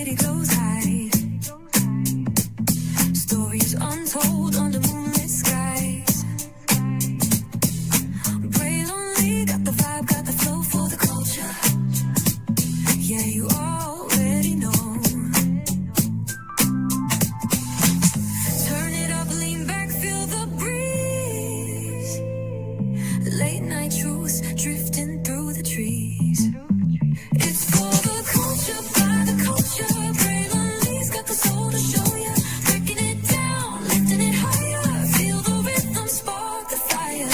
city goes high. Stories untold under moonlit skies. Pray lonely, got the vibe, got the flow for the culture. Yeah, you already know. Turn it up, lean back, feel the breeze. Late night truths drifting through the trees. It's for the culture, by the culture. Pray lonely's got the soul to show ya. Breaking it down, lifting it higher. Feel the rhythm, spark the fire.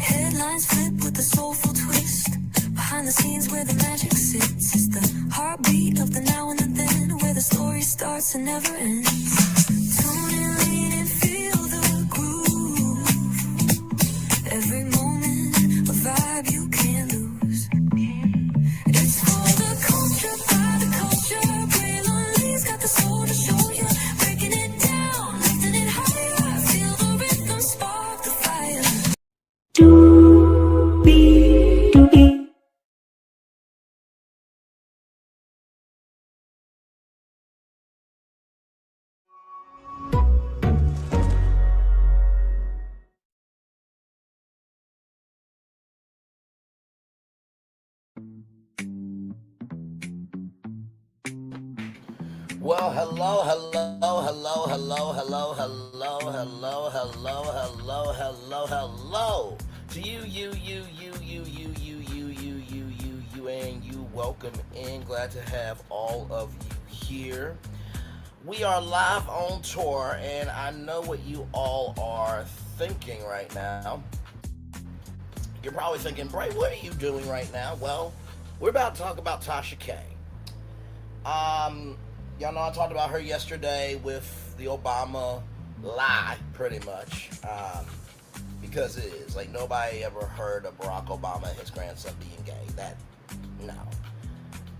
Headlines flip with a soulful twist. Behind the scenes where the magic sits. It's the heartbeat of the now and the then, where the story starts and never ends. Tune in, lean and feel the groove. Every moment, a vibe you can't lose. It's for the culture, by the culture. Pray lonely's got the soul to show ya. Breaking it down, lifting it higher. Feel the rhythm, spark the fire. Well, hello to you, and you. Welcome in. Glad to have all of you here. We are live on tour, and I know what you all are thinking right now. You're probably thinking, Bray, what are you doing right now? Well, we're about to talk about Tasha K. Y'all know I talked about her yesterday with the Obama lie, pretty much, because it is. Like, nobody ever heard of Barack Obama and his grandson being gay. No.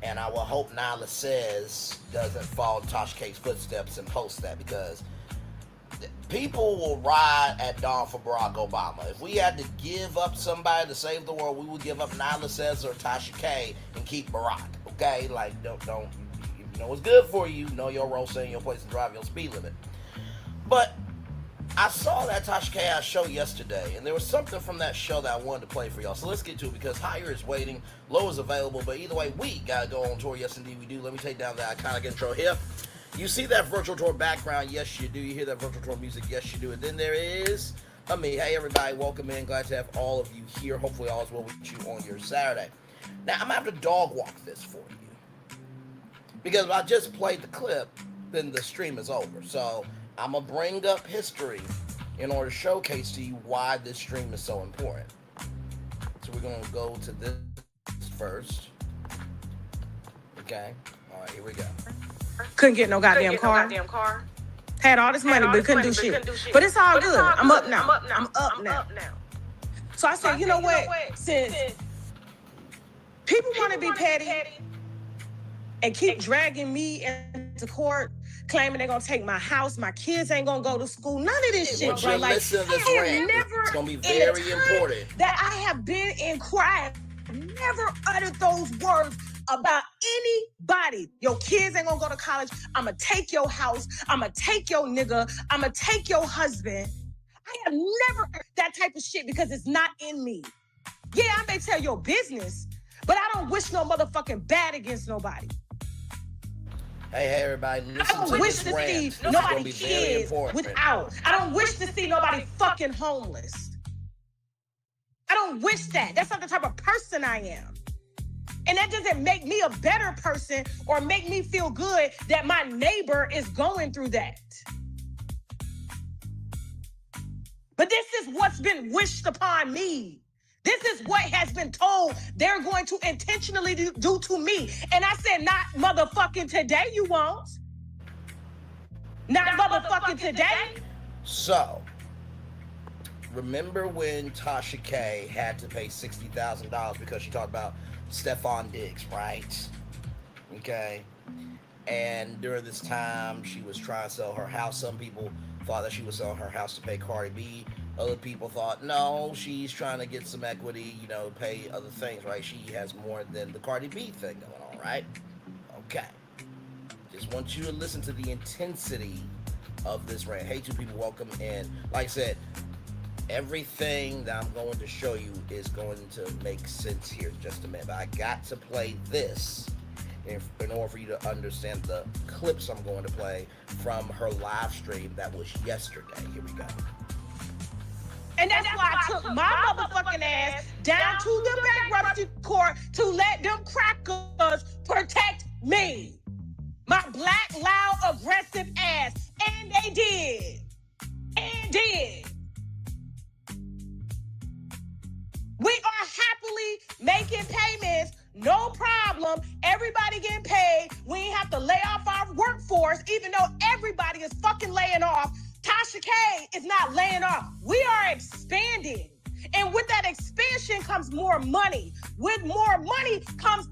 And I will hope Nyla Says doesn't follow Tasha K's footsteps and post that, because people will ride at dawn for Barack Obama. If we had to give up somebody to save the world, we would give up Nyla Says or Tasha K and keep Barack. Okay? Like, don't. You know what's good for you. Know your role, stay in your place, and drive your speed limit. But I saw that Tasha K show yesterday, and there was something from that show that I wanted to play for y'all. So let's get to it, because higher is waiting, low is available. But either way, we gotta go on tour. Yes, indeed, we do. Let me take down that iconic intro here. You see that virtual tour background? Yes, you do. You hear that virtual tour music? Yes, you do. And then there is me. Hey, everybody, welcome in. Glad to have all of you here. Hopefully, all is well with you on your Saturday. Now, I'm gonna have to dog walk this for you, because if I just played the clip, then the stream is over. So I'm going to bring up history in order to showcase to you why this stream is so important. So we're going to go to this first. Okay. All right, here we go. Couldn't get no goddamn car. Had all this money, but couldn't do shit. But it's all good. I'm up now. I'm up now. So I said, you know what? Since people want to be petty and keep dragging me into court, claiming they're gonna take my house, my kids ain't gonna go to school, none of this shit, bro. Like, I have never, it's gonna be very important, that I have been in court, I have never uttered those words about anybody. Your kids ain't gonna go to college. I'ma take your house. I'ma take your nigga. I'ma take your husband. I have never heard that type of shit, because it's not in me. Yeah, I may tell your business, but I don't wish no motherfucking bad against nobody. Hey, everybody, listen I don't wish to see nobody kids without. I don't wish to see nobody fucking homeless. I don't wish that. That's not the type of person I am. And that doesn't make me a better person or make me feel good that my neighbor is going through that. But this is what's been wished upon me. This is what has been told they're going to intentionally do to me. And I said, not motherfucking today, you won't. Not motherfucking today. So, remember when Tasha K had to pay $60,000 because she talked about Stephon Diggs, right? Okay. And during this time, she was trying to sell her house. Some people thought that she was selling her house to pay Cardi B. Other people thought, no, she's trying to get some equity, pay other things, right? She has more than the Cardi B thing going on, right? Okay. Just want you to listen to the intensity of this rant. Hey, two people, welcome in. Like I said, everything that I'm going to show you is going to make sense here in just a minute. But I got to play this in order for you to understand the clips I'm going to play from her live stream that was yesterday. Here we go. And that's why I took my motherfucking ass down to the bankruptcy court to let them crackers protect me. My black, loud, aggressive ass. And they did. And did. We are happily making payments. No problem. Everybody getting paid. We ain't have to lay off our workforce, even though everybody is fucking laying off. Tasha K is not laying off. We are expanding. And with that expansion comes more money. With more money comes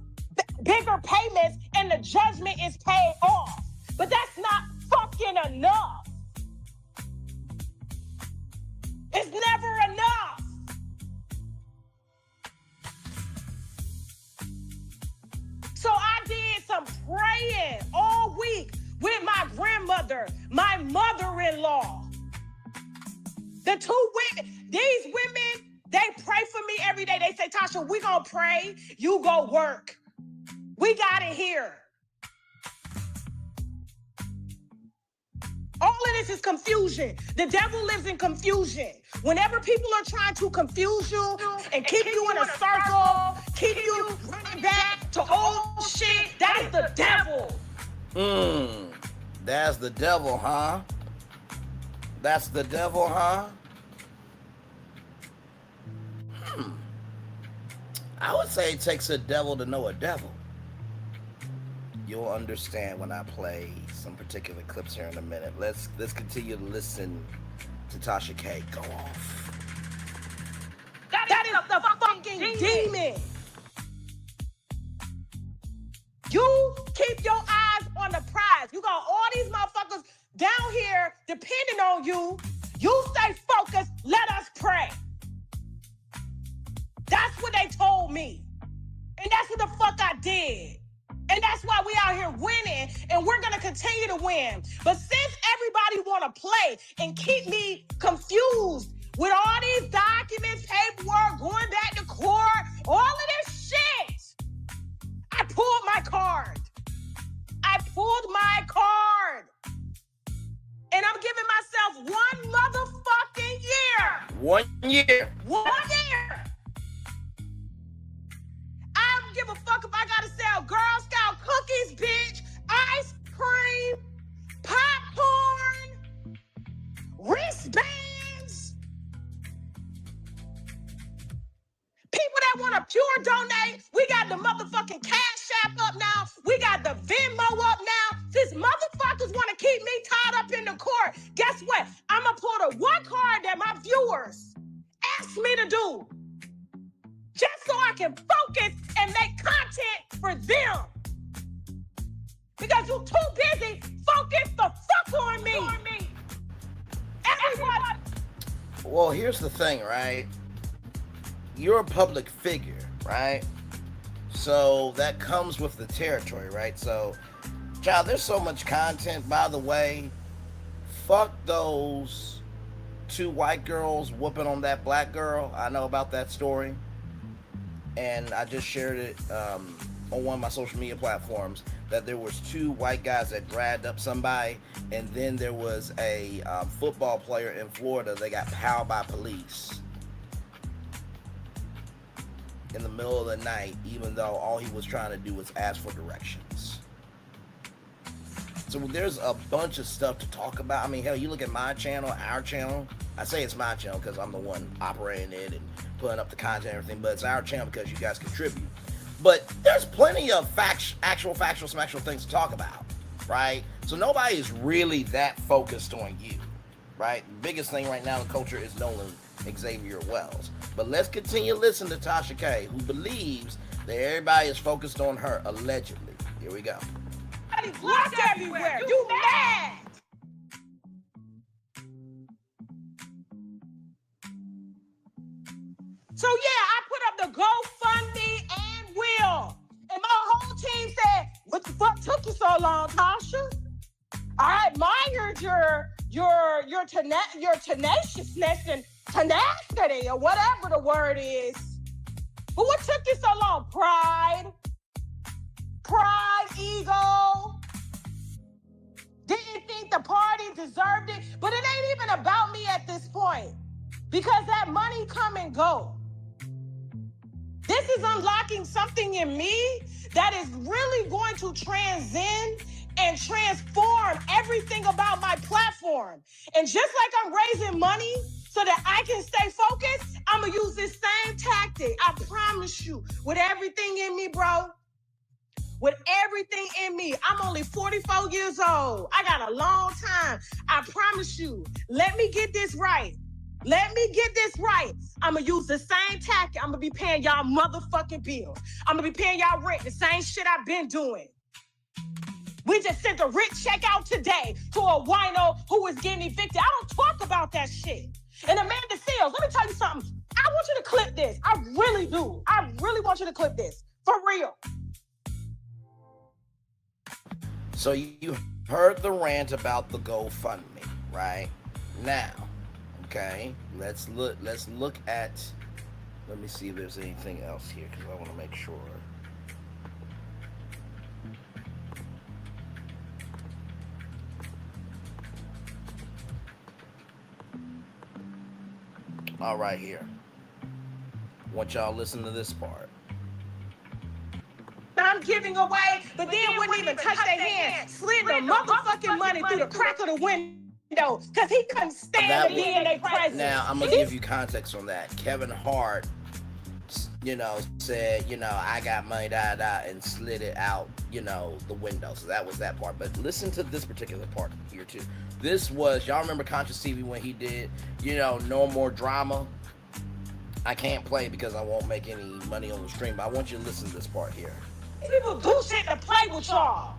bigger payments, and the judgment is paid off. But that's not fucking enough. It's never enough. So I did some praying all week with my grandmother, my mother-in-law. The two women, these women, they pray for me every day. They say, Tasha, we gonna pray, you go work. We got it here. All of this is confusion. The devil lives in confusion. Whenever people are trying to confuse you and keep you in a circle, keep you running back to old shit, that is the devil. That's the devil, huh? That's the devil, huh? I would say it takes a devil to know a devil. You'll understand when I play some particular clips here in a minute. Let's continue to listen to Tasha K go off. That is the fucking demon. You keep your eyes on the prize. You got all these motherfuckers down here depending on you. You stay focused. Let us pray. That's what they told me. And that's what the fuck I did. And that's why we out here winning, and we're going to continue to win. But since everybody want to play and keep me confused with all these documents, paperwork, going back to court, all of this shit, I pulled my card. I pulled my card. And I'm giving myself one motherfucking year. 1 year. 1 year. I don't give a fuck if I gotta sell Girl Scout cookies, bitch, ice cream, popcorn, wristbands. People that want to pure donate, we got the motherfucking Cash App up now. We got the Venmo up now. Since motherfuckers want to keep me tied up in the court, guess what? I'm going to pull the one card that my viewers asked me to do. Just so I can focus and make content for them. Because you're too busy. Focus the fuck on me. Everybody. Well, here's the thing, right? You're a public figure, right? So that comes with the territory, right? So, child, there's so much content. By the way, fuck those two white girls whooping on that black girl. I know about that story. And I just shared it on one of my social media platforms that there was two white guys that grabbed up somebody, and then there was a football player in Florida that got powed by police in the middle of the night, even though all he was trying to do was ask for directions. So there's a bunch of stuff to talk about. I mean, hell, you look at my channel, our channel. I say it's my channel because I'm the one operating it and putting up the content and everything, but it's our channel because you guys contribute. But there's plenty of actual factual things to talk about, right? So nobody is really that focused on you, right? The biggest thing right now in the culture is Nolan Xavier Wells. But let's continue to listen to Tasha K, who believes that everybody is focused on her, allegedly. Here we go. Look everywhere. You mad? So yeah, I put up the GoFundMe and will. And my whole team said, what the fuck took you so long, Tasha? admired your tenaciousness and tenacity or whatever the word is. But what took you so long? Pride, ego. Didn't think the party deserved it. But it ain't even about me at this point because that money come and go. This is unlocking something in me that is really going to transcend and transform everything about my platform. And just like I'm raising money so that I can stay focused, I'm going to use this same tactic. I promise you, with everything in me, bro. With everything in me. I'm only 44 years old. I got a long time. I promise you. Let me get this right. Let me get this right. I'm going to use the same tactic. I'm going to be paying y'all motherfucking bills. I'm going to be paying y'all rent, the same shit I've been doing. We just sent a rent check out today to a wino who was getting evicted. I don't talk about that shit. And Amanda Seals, let me tell you something. I want you to clip this. I really do. I really want you to clip this. For real. So you heard the rant about the GoFundMe, right? Now, okay, let's look at, let me see if there's anything else here because I want to make sure. All right, here. Want y'all to listen to this part. I'm giving away, but then wouldn't even touch their hand, slid the motherfucking money through the crack of the window because he couldn't stand to be in their presence. Now, I'm going to give you context on that. Kevin Hart, said, I got money, and slid it out, the window. So that was that part. But listen to this particular part here, too. This was, y'all remember Conscious TV when he did, No More Drama? I can't play because I won't make any money on the stream, but I want you to listen to this part here. People do shit to play with y'all.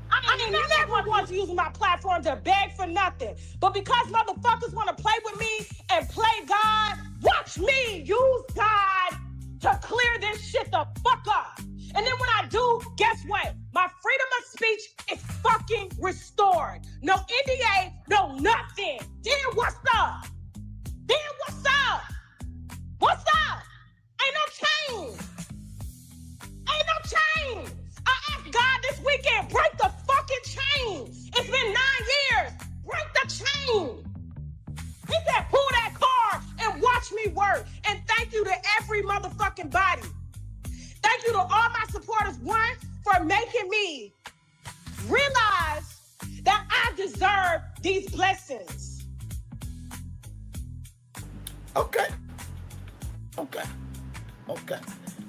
I mean, never want to use my platform to beg for nothing. But because motherfuckers want to play with me and play God, watch me use God to clear this shit the fuck up. And then when I do, guess what? My freedom of speech is fucking restored. No NDA, no nothing. Then what's up? What's up? Ain't no change. I asked God this weekend, break the fucking chain. It's been 9 years. Break the chain. He said, pull that car and watch me work. And thank you to every motherfucking body. Thank you to all my supporters, one, for making me realize that I deserve these blessings. Okay.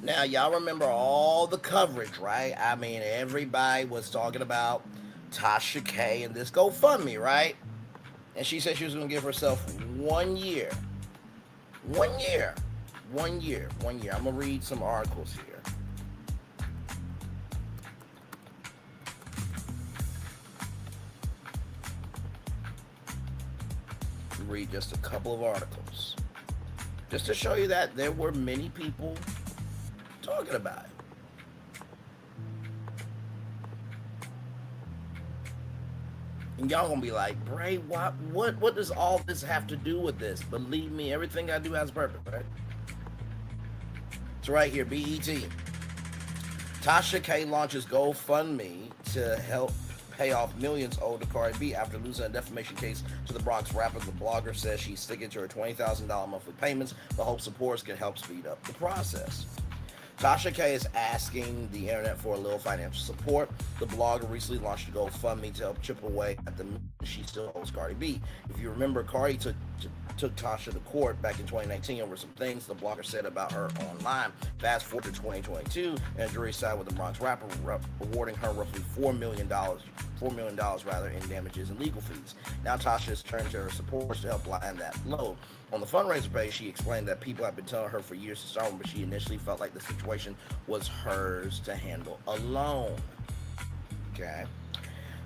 Now, y'all remember all the coverage, right? I mean, everybody was talking about Tasha K and this GoFundMe, right? And she said she was going to give herself 1 year. 1 year. I'm going to read some articles here. Read just a couple of articles. Just to show you that there were many people talking about it. And y'all gonna be like, Bray, what does all this have to do with this? Believe me, everything I do has a purpose, right? It's right here, BET. Tasha K launches GoFundMe to help pay off millions owed to Cardi B after losing a defamation case to the Bronx rapper. The blogger says she's sticking to her $20,000 monthly payments, but hopes supporters can help speed up the process. Tasha K is asking the internet for a little financial support. The blogger recently launched a GoFundMe to help chip away at the she still owes Cardi B. If you remember, Cardi took Tasha to court back in 2019 over some things the blogger said about her online. Fast forward to 2022, and a jury sided with the Bronx rapper, awarding her roughly $4 million in damages and legal fees. Now Tasha has turned to her supporters to help lighten that load. On the fundraiser page, she explained that people have been telling her for years to start, but she initially felt like the situation was hers to handle alone. Okay.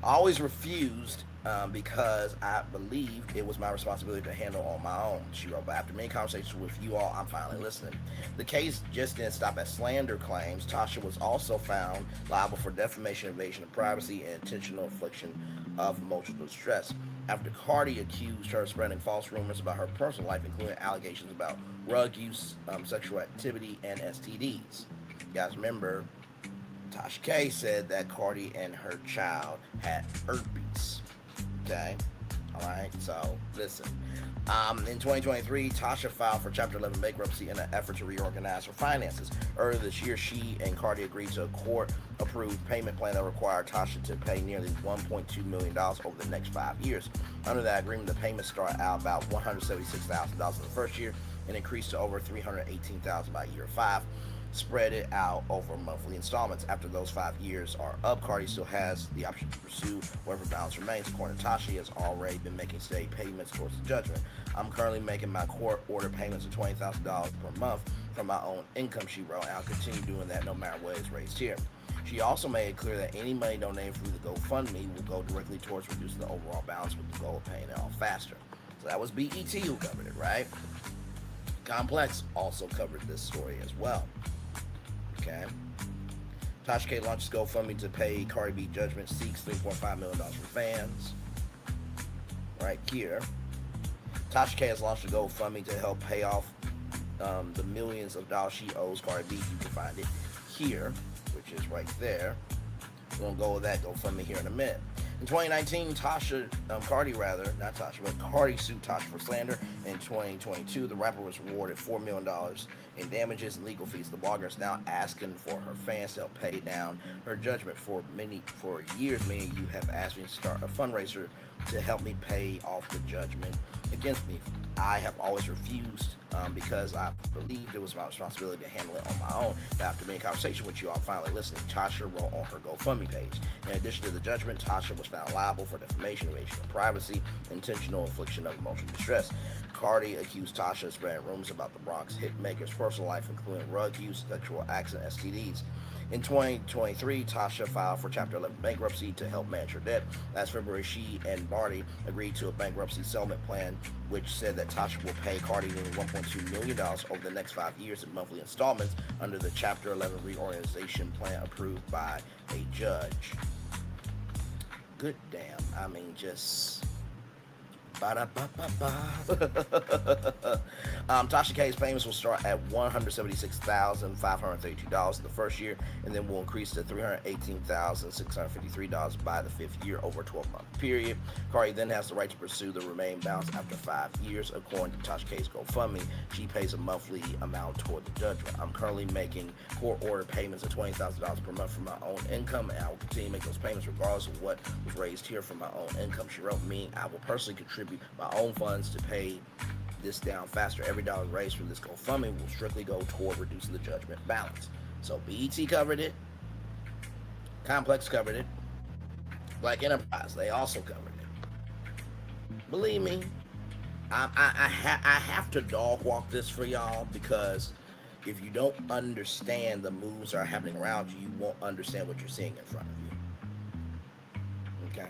I always refused because I believed it was my responsibility to handle on my own, she wrote. But after many conversations with you all, I'm finally listening. The case just didn't stop at slander claims. Tasha was also found liable for defamation, invasion of privacy, and intentional infliction of emotional distress after Cardi accused her of spreading false rumors about her personal life, including allegations about drug use, sexual activity, and STDs. You guys remember Tasha K said that Cardi and her child had herpes. Okay? Alright, so listen. In 2023, Tasha filed for Chapter 11 bankruptcy in an effort to reorganize her finances. Earlier this year, she and Cardi agreed to a court-approved payment plan that required Tasha to pay nearly $1.2 million over the next 5 years. Under that agreement, the payments start out about $176,000 in the first year and increase to over $318,000 by year 5. Spread it out over monthly installments. After those 5 years are up, Cardi still has the option to pursue whatever balance remains. According to Tasha, he has already been making steady payments towards the judgment. I'm currently making my court order payments of $20,000 per month from my own income, she wrote, and I'll continue doing that no matter what is raised here. She also made it clear that any money donated through the GoFundMe will go directly towards reducing the overall balance with the goal of paying it off faster. So that was BET who covered it, right? Complex also covered this story as well. Okay. Tasha K launches GoFundMe to pay Cardi B judgment, seeks $3.5 million from fans. Right here. Tasha K has launched a GoFundMe to help pay off the millions of dollars she owes Cardi B. You can find it here, which is right there. We're going to go with that GoFundMe here in a minute. In 2019, Cardi sued Tasha for slander. In 2022, the rapper was awarded $4 million in damages and legal fees. The blogger is now asking for her fans to help pay down her judgment. For years, many of you have asked me to start a fundraiser to help me pay off the judgment against me. I have always refused because I believed it was my responsibility to handle it on my own. But after many conversations with you all finally listening, Tasha wrote on her GoFundMe page. In addition to the judgment, Tasha was found liable for defamation, invasion of privacy, intentional infliction of emotional distress. Cardi accused Tasha of spreading rumors about the Bronx hitmaker's personal life, including drug use, sexual acts, and STDs. In 2023, Tasha filed for Chapter 11 bankruptcy to help manage her debt. Last February, she and Cardi agreed to a bankruptcy settlement plan, which said that Tasha will pay Cardi nearly $1.2 million over the next 5 years in monthly installments under the Chapter 11 reorganization plan approved by a judge. Good damn. I mean, just... Tasha K's payments will start at $176,532 in the first year and then will increase to $318,653 by the 5th year over a 12-month period. Cardi then has the right to pursue the remaining balance after 5 years. According to Tasha K's GoFundMe, she pays a monthly amount toward the judgment. I'm currently making court order payments of $20,000 per month from my own income, and I will continue to make those payments regardless of what was raised here from my own income, she wrote. Me, I will personally contribute my own funds to pay this down faster. Every dollar raised from this GoFundMe will strictly go toward reducing the judgment balance. So BET covered it, Complex covered it, Black Enterprise, they also covered it. Believe me, I have to dog walk this for y'all, because if you don't understand the moves that are happening around you, you won't understand what you're seeing in front of you. Okay.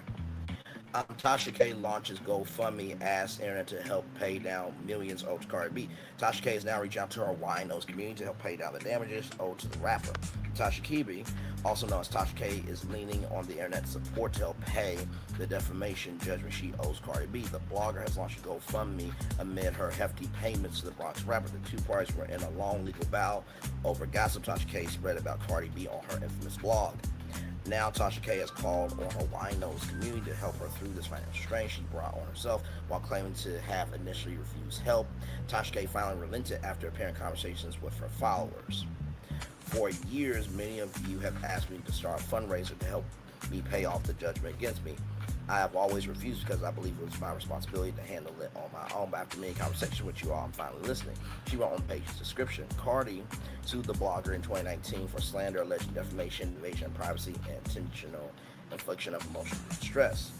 Tasha K launches GoFundMe, asks internet to help pay down millions owed to Cardi B. Tasha K is now reaching out to her winos community to help pay down the damages owed to the rapper. Tasha K, also known as Tasha K, is leaning on the internet support to help pay the defamation judgment she owes Cardi B. The blogger has launched a GoFundMe amid her hefty payments to the Bronx rapper. The two parties were in a long legal battle over gossip Tasha K spread about Cardi B on her infamous blog. Now Tasha K has called on her winos community to help her through this financial strain she brought on herself while claiming to have initially refused help. Tasha K finally relented after apparent conversations with her followers. For years, many of you have asked me to start a fundraiser to help me pay off the judgment against me. I have always refused because I believe it was my responsibility to handle it on my own. But after many conversations with you all, I'm finally listening. She wrote on the page's description, Cardi sued the blogger in 2019 for slander, alleged defamation, invasion of privacy, and intentional infliction of emotional distress.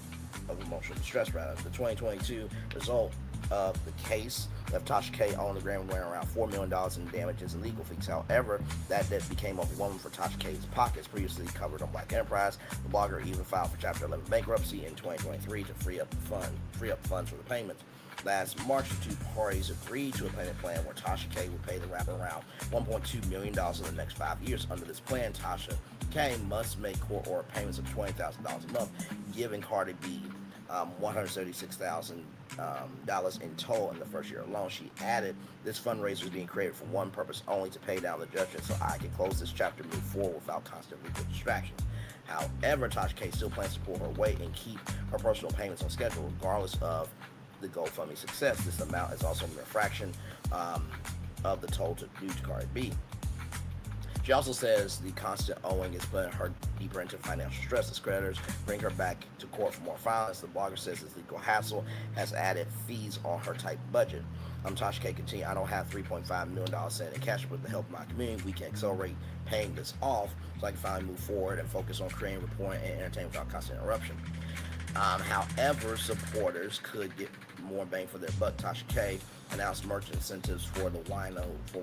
The 2022 result of the case left Tasha K on the ground wearing around $4 million in damages and legal fees. However, that debt became overwhelming for Tasha K's pockets. Previously covered on Black Enterprise, the blogger even filed for Chapter 11 bankruptcy in 2023 to free up funds for the payments. Last March, the two parties agreed to a payment plan where Tasha K would pay the rapper around $1.2 million in the next 5 years. Under this plan, Tasha K must make court order payments of $20,000 a month, giving Cardi B $136,000 in total in the first year alone. She added, this fundraiser is being created for one purpose only, to pay down the judgment so I can close this chapter and move forward without constant legal distractions. However, Tasha K still plans to pull her weight and keep her personal payments on schedule regardless of the GoFundMe success. This amount is also a mere fraction of the total due to Cardi B. She also says the constant owing is putting her deeper into financial stress as creditors bring her back to court for more filings. The blogger says this legal hassle has added fees on her tight budget. Tasha K continued, I don't have $3.5 million sitting in cash, but with the help of my community, we can accelerate paying this off so I can finally move forward and focus on creating, reporting, and entertainment without constant interruption. However, supporters could get more bang for their buck. Tasha K announced merch incentives for the winos who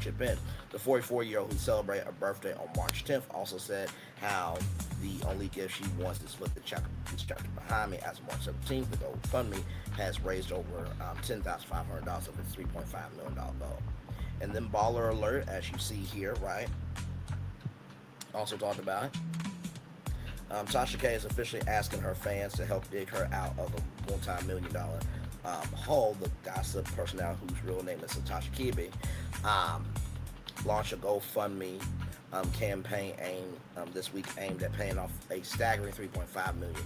chip in. The 44-year-old who celebrated a birthday on March 10th also said how the only gift she wants is split this chapter behind me. As of March 17th, the GoFundMe has raised over $10,500 of its $3.5 million goal. And then baller alert, as you see here, right? Also talked about it. Tasha K is officially asking her fans to help dig her out of a multi-million-dollar hole. The gossip personality, whose real name is Tasha K, launched a GoFundMe campaign this week aimed at paying off a staggering $3.5 million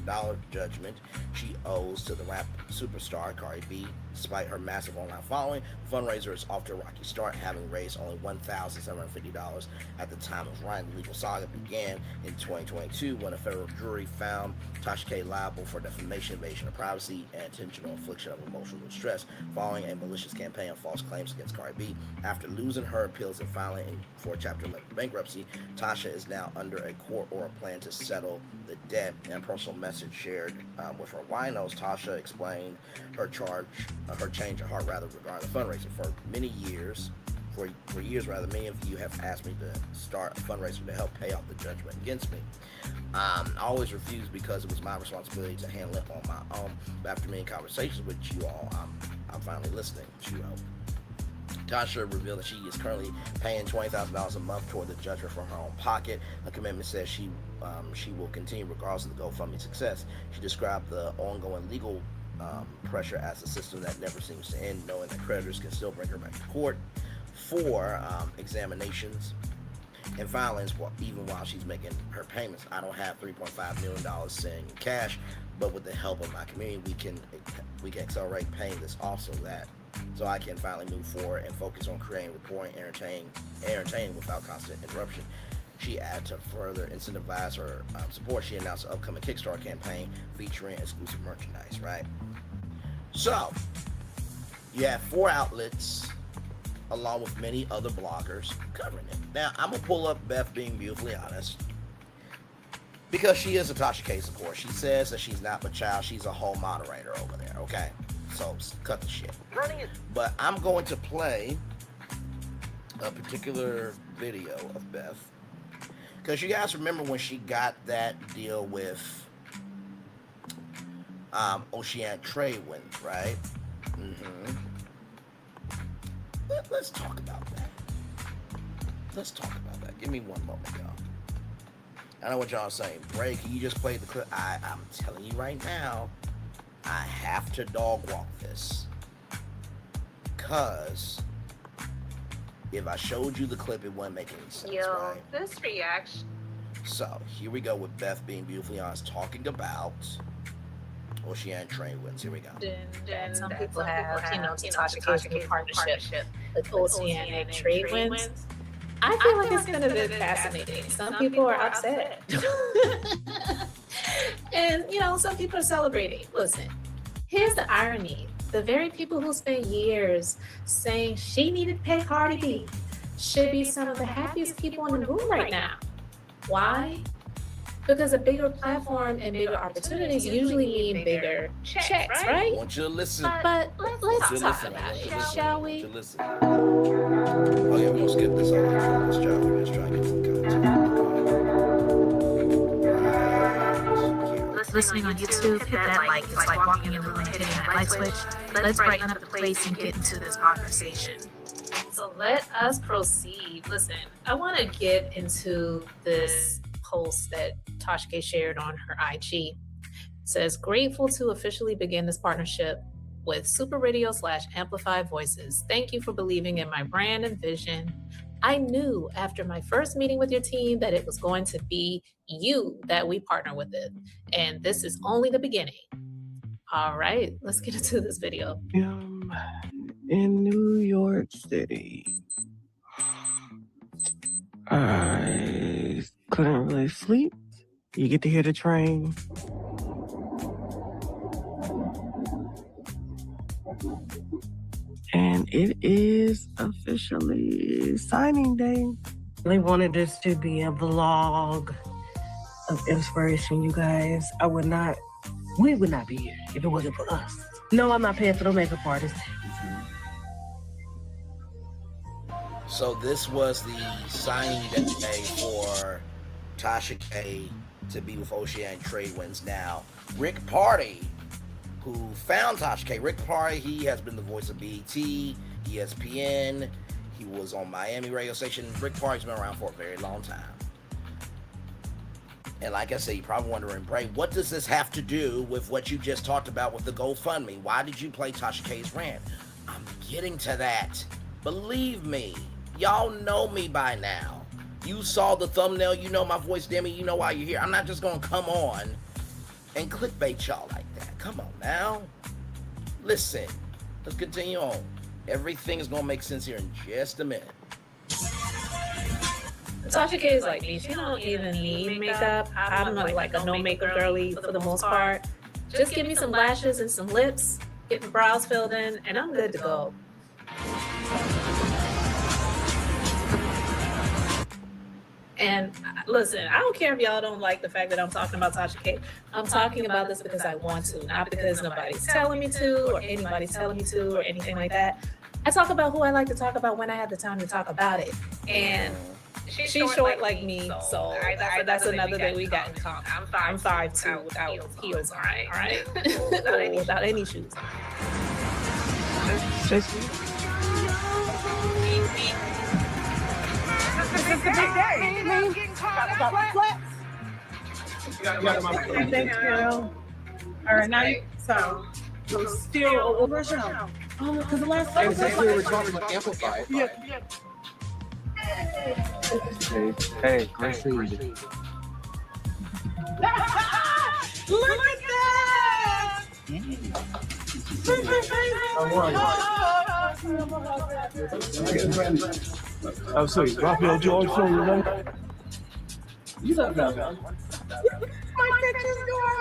judgment she owes to the rap superstar Cardi B. Despite her massive online following, the fundraiser is off to a rocky start, having raised only $1,750 at the time of writing. The legal saga began in 2022 when a federal jury found Tasha K liable for defamation, invasion of privacy, and intentional infliction of emotional distress following a malicious campaign of false claims against Cardi B. After losing her appeals and filing for Chapter 11 bankruptcy, Tasha is now under a court order plan to settle the debt. In a personal message shared with her winos, Tasha explained her change of heart regarding the fundraiser. For years, many of you have asked me to start a fundraiser to help pay off the judgment against me. I always refused because it was my responsibility to handle it on my own. But after many conversations with you all, I'm finally listening to you. Tasha revealed that she is currently paying $20,000 a month toward the judgment from her own pocket. A commitment says she will continue regardless of the GoFundMe success. She described the ongoing legal pressure as a system that never seems to end, knowing that creditors can still bring her back to court for examinations and filings even while she's making her payments. I don't have $3.5 million sitting in cash, but with the help of my community, we can accelerate paying this off so I can finally move forward and focus on creating, reporting, entertaining without constant interruption. She added to further incentivize her support. She announced an upcoming Kickstarter campaign featuring exclusive merchandise, right? So, you have 4 outlets along with many other bloggers covering it. Now, I'm going to pull up Beth Being Beautifully Honest because she is a Tasha K supporter. She says that she's not, but child, she's a whole moderator over there, okay? So, cut the shit. But I'm going to play a particular video of Beth because you guys remember when she got that deal with Oceanic Trade Winds, right? Let's talk about that. Give me one moment, y'all. I know what y'all are saying. Bray, can you just play the clip? I'm telling you right now, I have to dog walk this. Because if I showed you the clip, it wouldn't make any sense, right? This reaction. So, here we go with Beth Being Beautifully Honest talking about Oceanic Trade Winds. Here we go. Some people have, Tasha K's new partnership with Oceanic Trade Winds. I feel like it's going to be fascinating. Some people are upset. And, some people are celebrating. Listen, here's the irony. The very people who spent years saying she needed to pay Cardi B should be some of the happiest people in the room right now. Why? Because a bigger platform and bigger opportunities usually mean bigger checks, right? I want you to listen. But let's talk about it, shall we? Listen. Oh yeah, we're gonna skip this all. Let's try to get some content. Listening on YouTube, hit that like. It's like walking in the room and hitting that light switch. Let's brighten up the place and get into this conversation. So let us proceed. Listen, I want to get into this post that Tasha K shared on her IG. It says, grateful to officially begin this partnership with Super Radio / Amplify Voices. Thank you for believing in my brand and vision. I knew after my first meeting with your team that it was going to be you that we partner with it. And this is only the beginning. All right, let's get into this video. In New York City, I couldn't really sleep. You get to hear the train. And it is officially signing day. They wanted this to be a vlog of inspiration, you guys. We would not be here if it wasn't for us. No, I'm not paying for the makeup artist. So this was the signing day for Tasha K to be with Oceanic Trade Winds now. Rick Party, who found Tasha K. Rick Party, he has been the voice of BET, ESPN. He was on Miami radio station. Rick Party's been around for a very long time. And like I said, you're probably wondering, Bray, what does this have to do with what you just talked about with the GoFundMe? Why did you play Tasha K's rant? I'm getting to that. Believe me, y'all know me by now. You saw the thumbnail, you know my voice, Demi, you know why you're here. I'm not just gonna come on and clickbait y'all like that. Come on now. Listen, let's continue on. Everything is gonna make sense here in just a minute. Tasha K is like me. She don't even need makeup. I'm not like a no makeup girly for the most part. Just give me some lashes and some lips, get my brows filled in, and I'm good to go. And listen, I don't care if y'all don't like the fact that I'm talking about Tasha K. I'm talking about this because I want to, not because nobody's telling me to or anybody's telling me to or anything like that. I talk about who I like to talk about when I have the time to talk about it. And she's short like me, so that's another thing we got in common. I'm 5'2" without heels on, all right? Without any shoes on. This is a big day. Thanks, girl. All right, now so still over show. Oh, because the last time we were talking about Amplify. Yeah. Hey, nice to meet you. Look at that! I'm sorry, Raphael George from remember? You don't know. My picture's going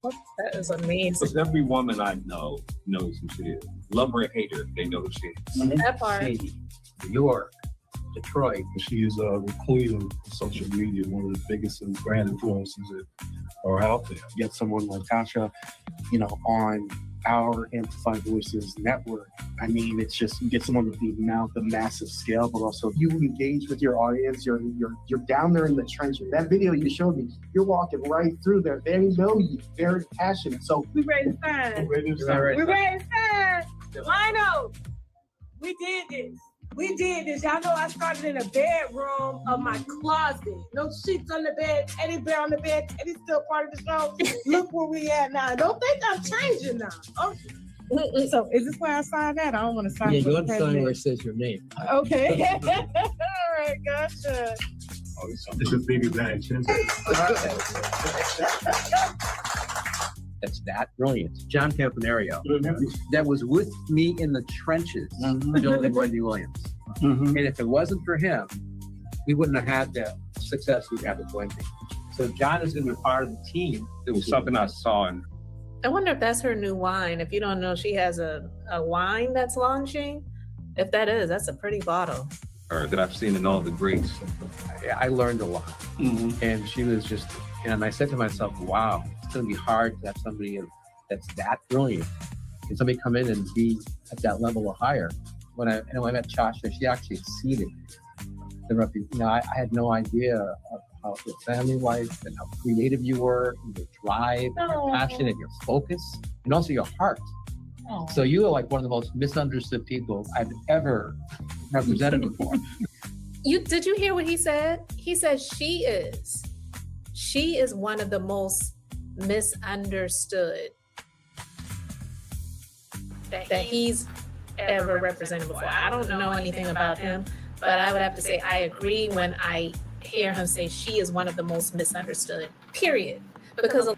on. That is amazing. Because every woman I know knows who she is. Love her or hate her, they know who she is. That part. New York, Detroit. She is the queen of social media, one of the biggest and brand influences that are out there. Get someone like Tasha, on our Amplify Voices network. I mean, it's just you get someone with the massive scale, but also you engage with your audience. You're down there in the trenches. That video you showed me, you're walking right through there. They know you. Very passionate. So We ready to sign. We ready to sign. Lino, we did this. Y'all know I started in a bedroom of my closet. No sheets on the bed, Teddy bear on the bed. Teddy's still part of the show. Look where we at now. Don't think I'm changing now. Okay. So is this where I sign that? I don't want to sign. Yeah, you want to sign where it says your name. Okay. All right, gotcha. It's a big event. That's that brilliant. John Campanerio, that was with me in the trenches, building Wendy Williams. And if it wasn't for him, we wouldn't have had the success we had with Wendy. So John is going to be part of the team. It was something I saw in. I wonder if that's her new wine. If you don't know, she has a wine that's launching. If that is, that's a pretty bottle. or that I've seen in all the greats. I learned a lot. And she was just, and I said to myself, wow, it's going to be hard to have somebody that's that brilliant. Can somebody come in and be at that level or higher? When I met Tasha, she actually exceeded I had no idea of how your family life and how creative you were, and your drive, and your passion, and your focus, and also your heart. So you are like one of the most misunderstood people I've ever represented before. Did you hear what he said? He said she is one of the most misunderstood that he's ever represented before. I don't know anything about him, but I would have to say I agree when I hear him say she is one of the most misunderstood, period. Because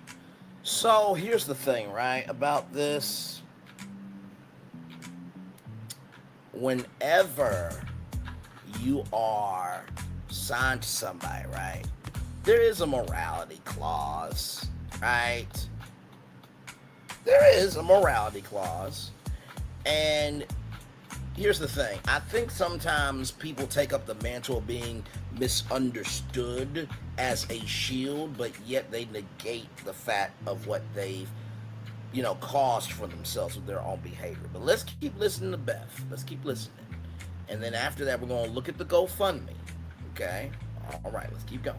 So here's the thing, right, about this. Whenever you are signed to somebody, right, there is a morality clause, right? There is a morality clause. And here's the thing. I think sometimes people take up the mantle of being misunderstood as a shield, but yet they negate the fact of what they've, caused for themselves with their own behavior. But let's keep listening to Beth. Let's keep listening. And then after that, we're going to look at the GoFundMe. Okay? All right, let's keep going.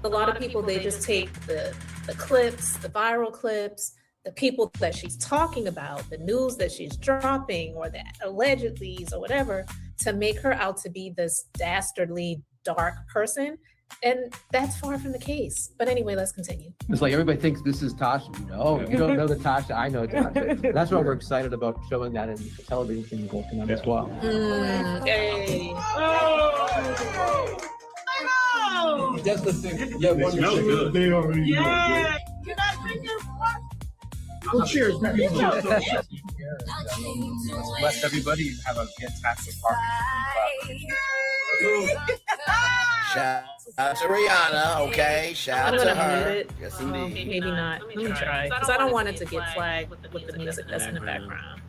a lot of people, they just take the clips, the viral clips, the people that she's talking about, the news that she's dropping, or the allegedly or whatever, to make her out to be this dastardly dark person. And that's far from the case. But anyway, let's continue. It's like everybody thinks this is Tasha. No, you don't know the Tasha. I know Tasha. That's why we're excited about showing that in the television working on as well. Hey. That's the thing. Yeah, they already Yeah. You gotta drink your water. Well, cheers. Bless everybody. Have a fantastic party. Shout out to Rihanna, okay? Shout out to her. Yes, indeed. Maybe not. Let me try. Because I don't want it to get flagged with the music that's in the background.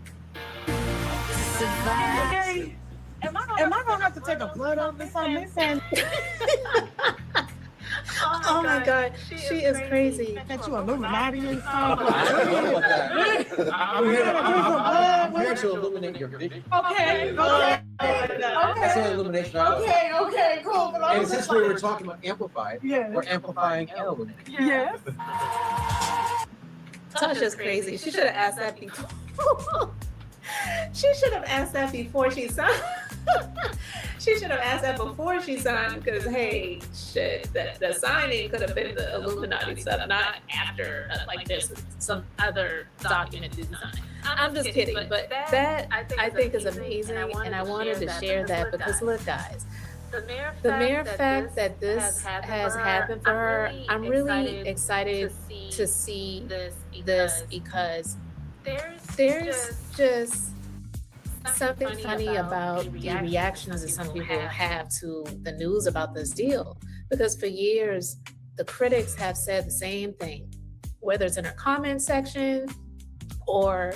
Okay. Am I gonna have to take a blood off this on this end? Oh my God, she is crazy. That you Illuminati or something? I don't know about that. I'm here to illuminate your vision. Okay. That's the illumination. Okay, cool. But And since we were talking about amplified, Yes. we're amplifying and illuminating. Yes. Tasha's crazy. She should have asked that before. She should have asked that before she signed. She should have asked that before she signed, because hey, shit, the signing could have been the Illuminati stuff, not after like this some other document design. I'm just kidding, but that I think is amazing, and I wanted to share that because look, guys, the mere fact that this has happened for her, I'm really excited to see this because there's just something funny about the reactions that some people have to the news about this deal. Because for years, the critics have said the same thing, whether it's in our comment section or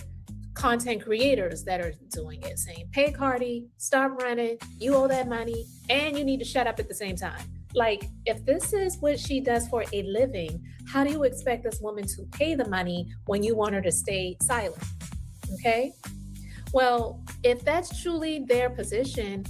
content creators that are doing it, saying, pay Cardi, stop running, you owe that money, and you need to shut up at the same time. Like, if this is what she does for a living, how do you expect this woman to pay the money when you want her to stay silent? Okay? Well, if that's truly their position,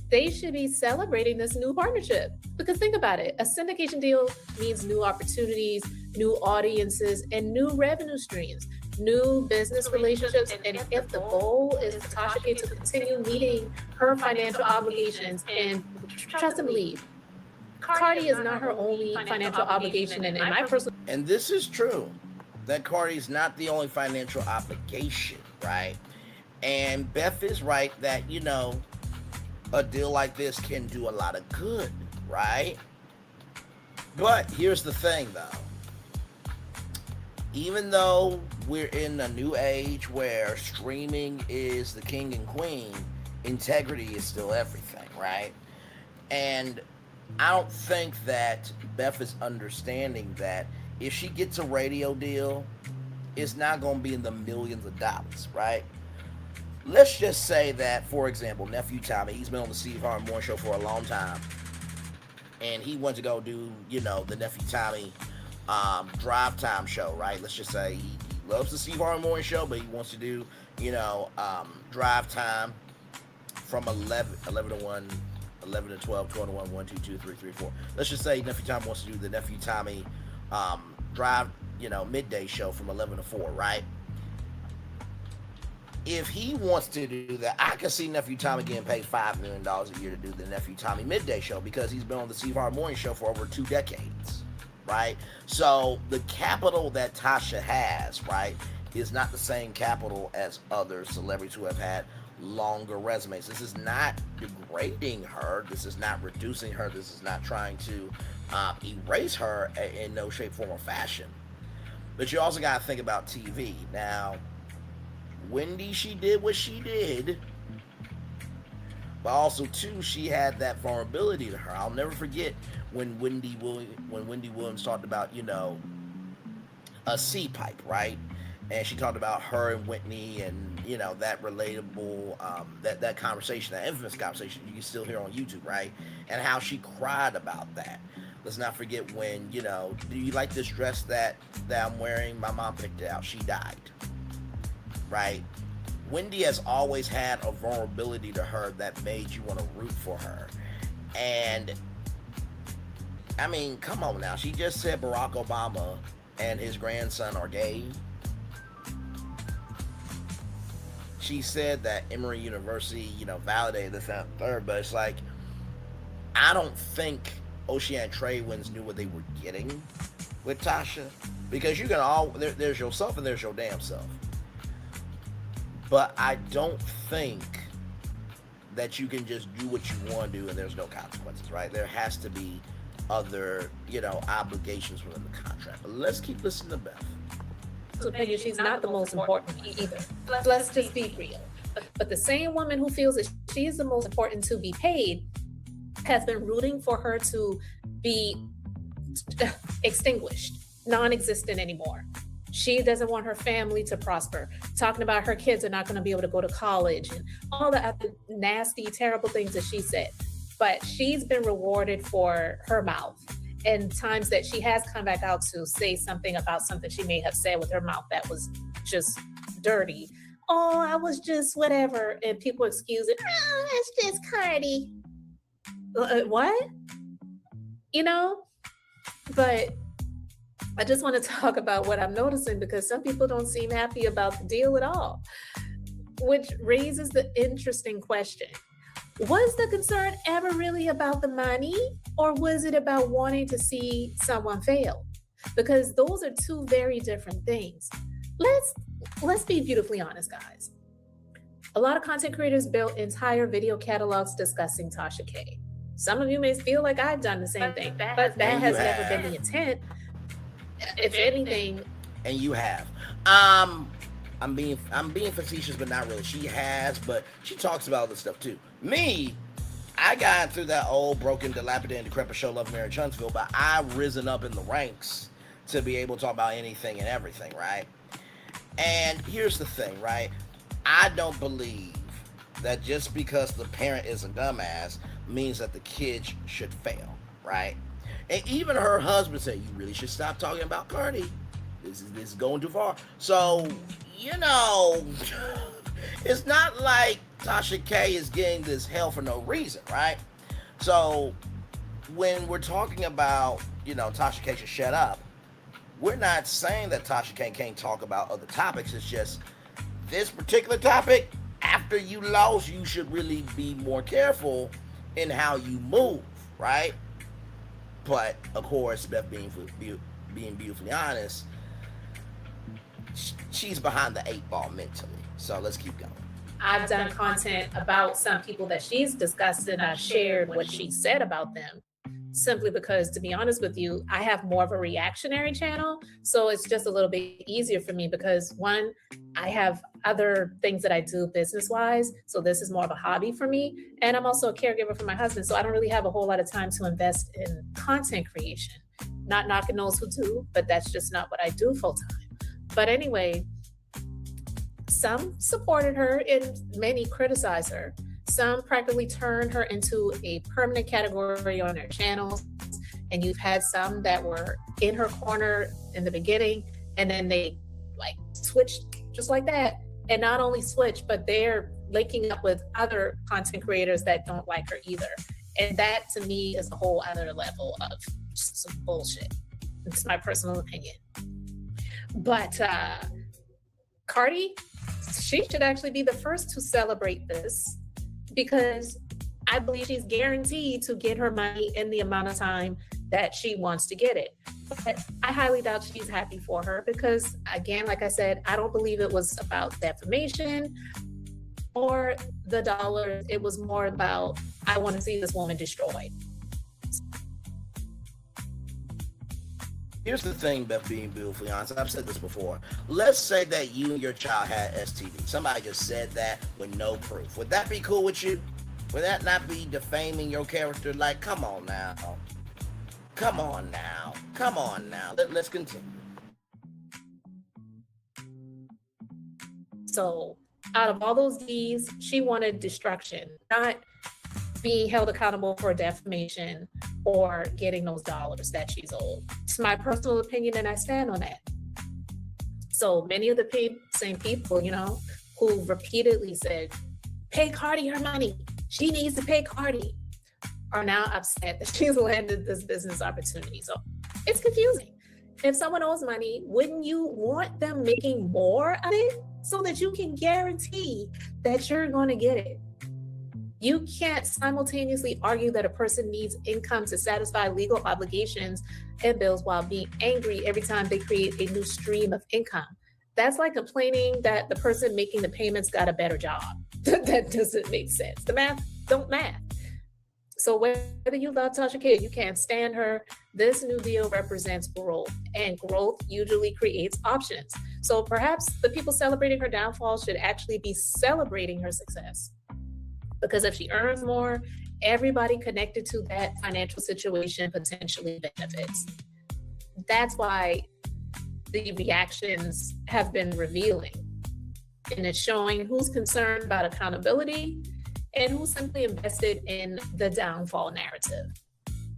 they should be celebrating this new partnership. Because think about it, a syndication deal means new opportunities, new audiences, and new revenue streams, new business relationships. And if the goal is for Tasha K to continue meeting her financial obligations, and trust and believe, Cardi is not her only financial obligation. And in my personal... And this is true, that Cardi's not the only financial obligation, right? And Beth is right that, a deal like this can do a lot of good, right? But here's the thing, though. Even though we're in a new age where streaming is the king and queen, integrity is still everything, right? And I don't think that Beth is understanding that if she gets a radio deal, it's not going to be in the millions of dollars, right? let's just say that, for example, Nephew Tommy, he's been on the Steve Harvey Morning Show for a long time, and he went to go do, the Nephew Tommy drive time show, right? Let's just say he loves the Steve Harvey Morning Show, but he wants to do, drive time from 11 to 1, 11 to 12, 12 to 1, 1, 2, 2, 3, 3, 4. Let's just say Nephew Tommy wants to do the Nephew Tommy drive, midday show from 11 to 4, right? If he wants to do that, I can see Nephew Tommy getting paid $5 million a year to do the Nephew Tommy midday show because he's been on the Steve Harvey Morning Show for over 2 decades, right? So the capital that Tasha has, right, is not the same capital as other celebrities who have had longer resumes. This is not degrading her. This is not reducing her. This is not trying to erase her in no shape, form, or fashion. But you also got to think about TV. Now, Wendy, she did what she did, but also too, she had that vulnerability to her. I'll never forget when Wendy Williams talked about, a C pipe, right? And she talked about her and Whitney and, that relatable, that conversation, that infamous conversation you can still hear on YouTube, right? And how she cried about that. Let's not forget when, do you like this dress that I'm wearing? My mom picked it out. She died. Right? Wendy has always had a vulnerability to her that made you want to root for her. And, I mean, come on now. She just said Barack Obama and his grandson are gay. She said that Emory University, validated this and third, but it's like, I don't think Oceanic Trade Winds knew what they were getting with Tasha, because you can there's yourself and there's your damn self. But I don't think that you can just do what you want to do and there's no consequences, right? There has to be other, obligations within the contract. But let's keep listening to Beth. Opinion, she's not the most important either. Let's just be real. But the same woman who feels that she is the most important to be paid has been rooting for her to be extinguished, non-existent anymore. She doesn't want her family to prosper, talking about her kids are not going to be able to go to college and all the other nasty, terrible things that she said. But she's been rewarded for her mouth. And times that she has come back out to say something about something she may have said with her mouth that was just dirty. Oh, I was just whatever. And people excuse it. Oh, that's just Cardi. What? But I just want to talk about what I'm noticing because some people don't seem happy about the deal at all, which raises the interesting question. Was the concern ever really about the money, or was it about wanting to see someone fail? Because those are two very different things. Let's be beautifully honest, guys. A lot of content creators built entire video catalogs discussing Tasha K. Some of you may feel like I've done the same thing, but that has never been the intent. If anything, and you have. I'm being facetious, but not really. She has, but she talks about this stuff too. Me, I got through that old, broken, dilapidated, decrepit show, Love, Marriage, Huntsville, but I've risen up in the ranks to be able to talk about anything and everything, right? And here's the thing, right? I don't believe that just because the parent is a dumbass means that the kid should fail, right? And even her husband said, you really should stop talking about Cardi. This is going too far. So, it's not like Tasha K is getting this hell for no reason, right? So, when we're talking about, Tasha K should shut up, we're not saying that Tasha K can't talk about other topics. It's just this particular topic, after you lost, you should really be more careful in how you move, right? But, of course, Beth being beautifully honest, she's behind the 8 ball mentally. So let's keep going. I've done content about some people that she's discussed, and I've shared what she said about them simply because, to be honest with you, I have more of a reactionary channel. So it's just a little bit easier for me because, one, I have other things that I do business-wise. So this is more of a hobby for me. And I'm also a caregiver for my husband. So I don't really have a whole lot of time to invest in content creation. Not knocking those who do, but that's just not what I do full-time. But anyway, some supported her and many criticized her. Some practically turned her into a permanent category on their channels. And you've had some that were in her corner in the beginning, and then they like switched just like that. And not only switched, but they're linking up with other content creators that don't like her either. And that to me is a whole other level of just some bullshit. It's my personal opinion. But Cardi, she should actually be the first to celebrate this, because I believe she's guaranteed to get her money in the amount of time that she wants to get it. But I highly doubt she's happy for her because, again, like I said, I don't believe it was about defamation or the dollars. It was more about, I want to see this woman destroyed. Here's the thing, Beth, being beautifully honest. I've said this before. Let's say that you and your child had STD. Somebody just said that with no proof. Would that be cool with you? Would that not be defaming your character? Like, come on now. Come on now. Come on now. Let's continue. So out of all those D's, she wanted destruction, not being held accountable for defamation or getting those dollars that she's owed. It's my personal opinion, and I stand on that. So many of the same people, you know, who repeatedly said, pay Cardi her money. She needs to pay Cardi, are now upset that she's landed this business opportunity. So it's confusing. If someone owes money, wouldn't you want them making more of it so that you can guarantee that you're going to get it? You can't simultaneously argue that a person needs income to satisfy legal obligations and bills while being angry every time they create a new stream of income. That's like complaining that the person making the payments got a better job. That doesn't make sense. The math don't math. So whether you love Tasha K, you can't stand her, this new deal represents growth, and growth usually creates options. So perhaps the people celebrating her downfall should actually be celebrating her success. Because if she earns more, everybody connected to that financial situation potentially benefits. That's why the reactions have been revealing. And it's showing who's concerned about accountability and who's simply invested in the downfall narrative.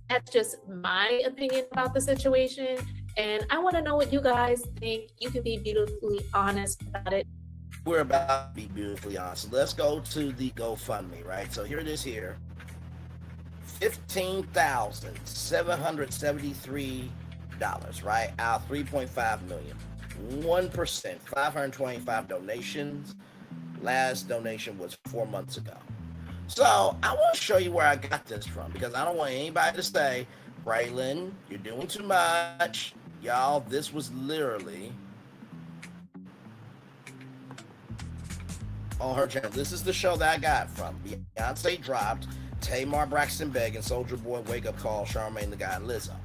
That's just my opinion about the situation. And I want to know what you guys think. You can be beautifully honest about it. We're about to be beautifully honest. Let's go to the GoFundMe, right? So here it is here. $15,773, right? Out 3.5 million. 1%, 525 donations. Last donation was 4 months ago. So I want to show you where I got this from, because I don't want anybody to say, Braylon, you're doing too much. Y'all, this was literally on her channel. This is the show that I got from. Beyonce dropped, Tamar, Braxton Begg, and Soulja Boy Wake Up Call, Charmaine the Guy, and Lizzo.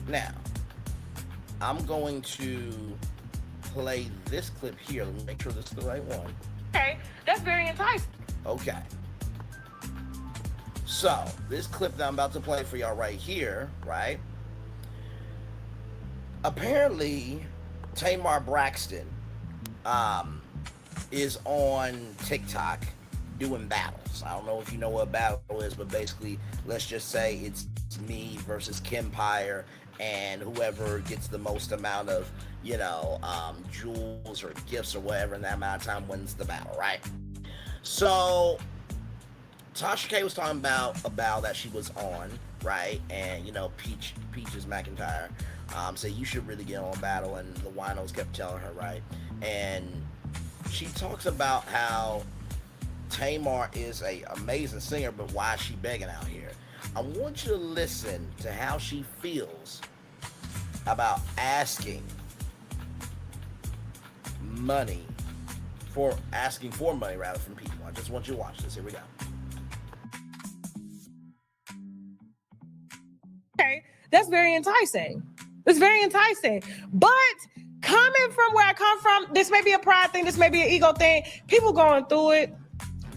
Now, I'm going to play this clip here. Let me make sure this is the right one. Okay, that's very enticing. Okay. So, this clip that I'm about to play for y'all right here, right? Apparently, Tamar Braxton is on TikTok doing battles. I don't know if you know what a battle is, but basically, let's just say it's me versus Kempire, and whoever gets the most amount of, you know, jewels or gifts or whatever in that amount of time wins the battle, right? So Tasha K was talking about a battle that she was on, right? And, you know, Peaches McIntyre said you should really get on battle, and the winos kept telling her, right? And she talks about how Tamar is a amazing singer, but why is she begging out here? I want you to listen to how she feels about asking money, asking for money rather from people. I just want you to watch this. Here we go. Okay, that's very enticing. It's very enticing. But coming from where I come from, this may be a pride thing, this may be an ego thing. People going through it.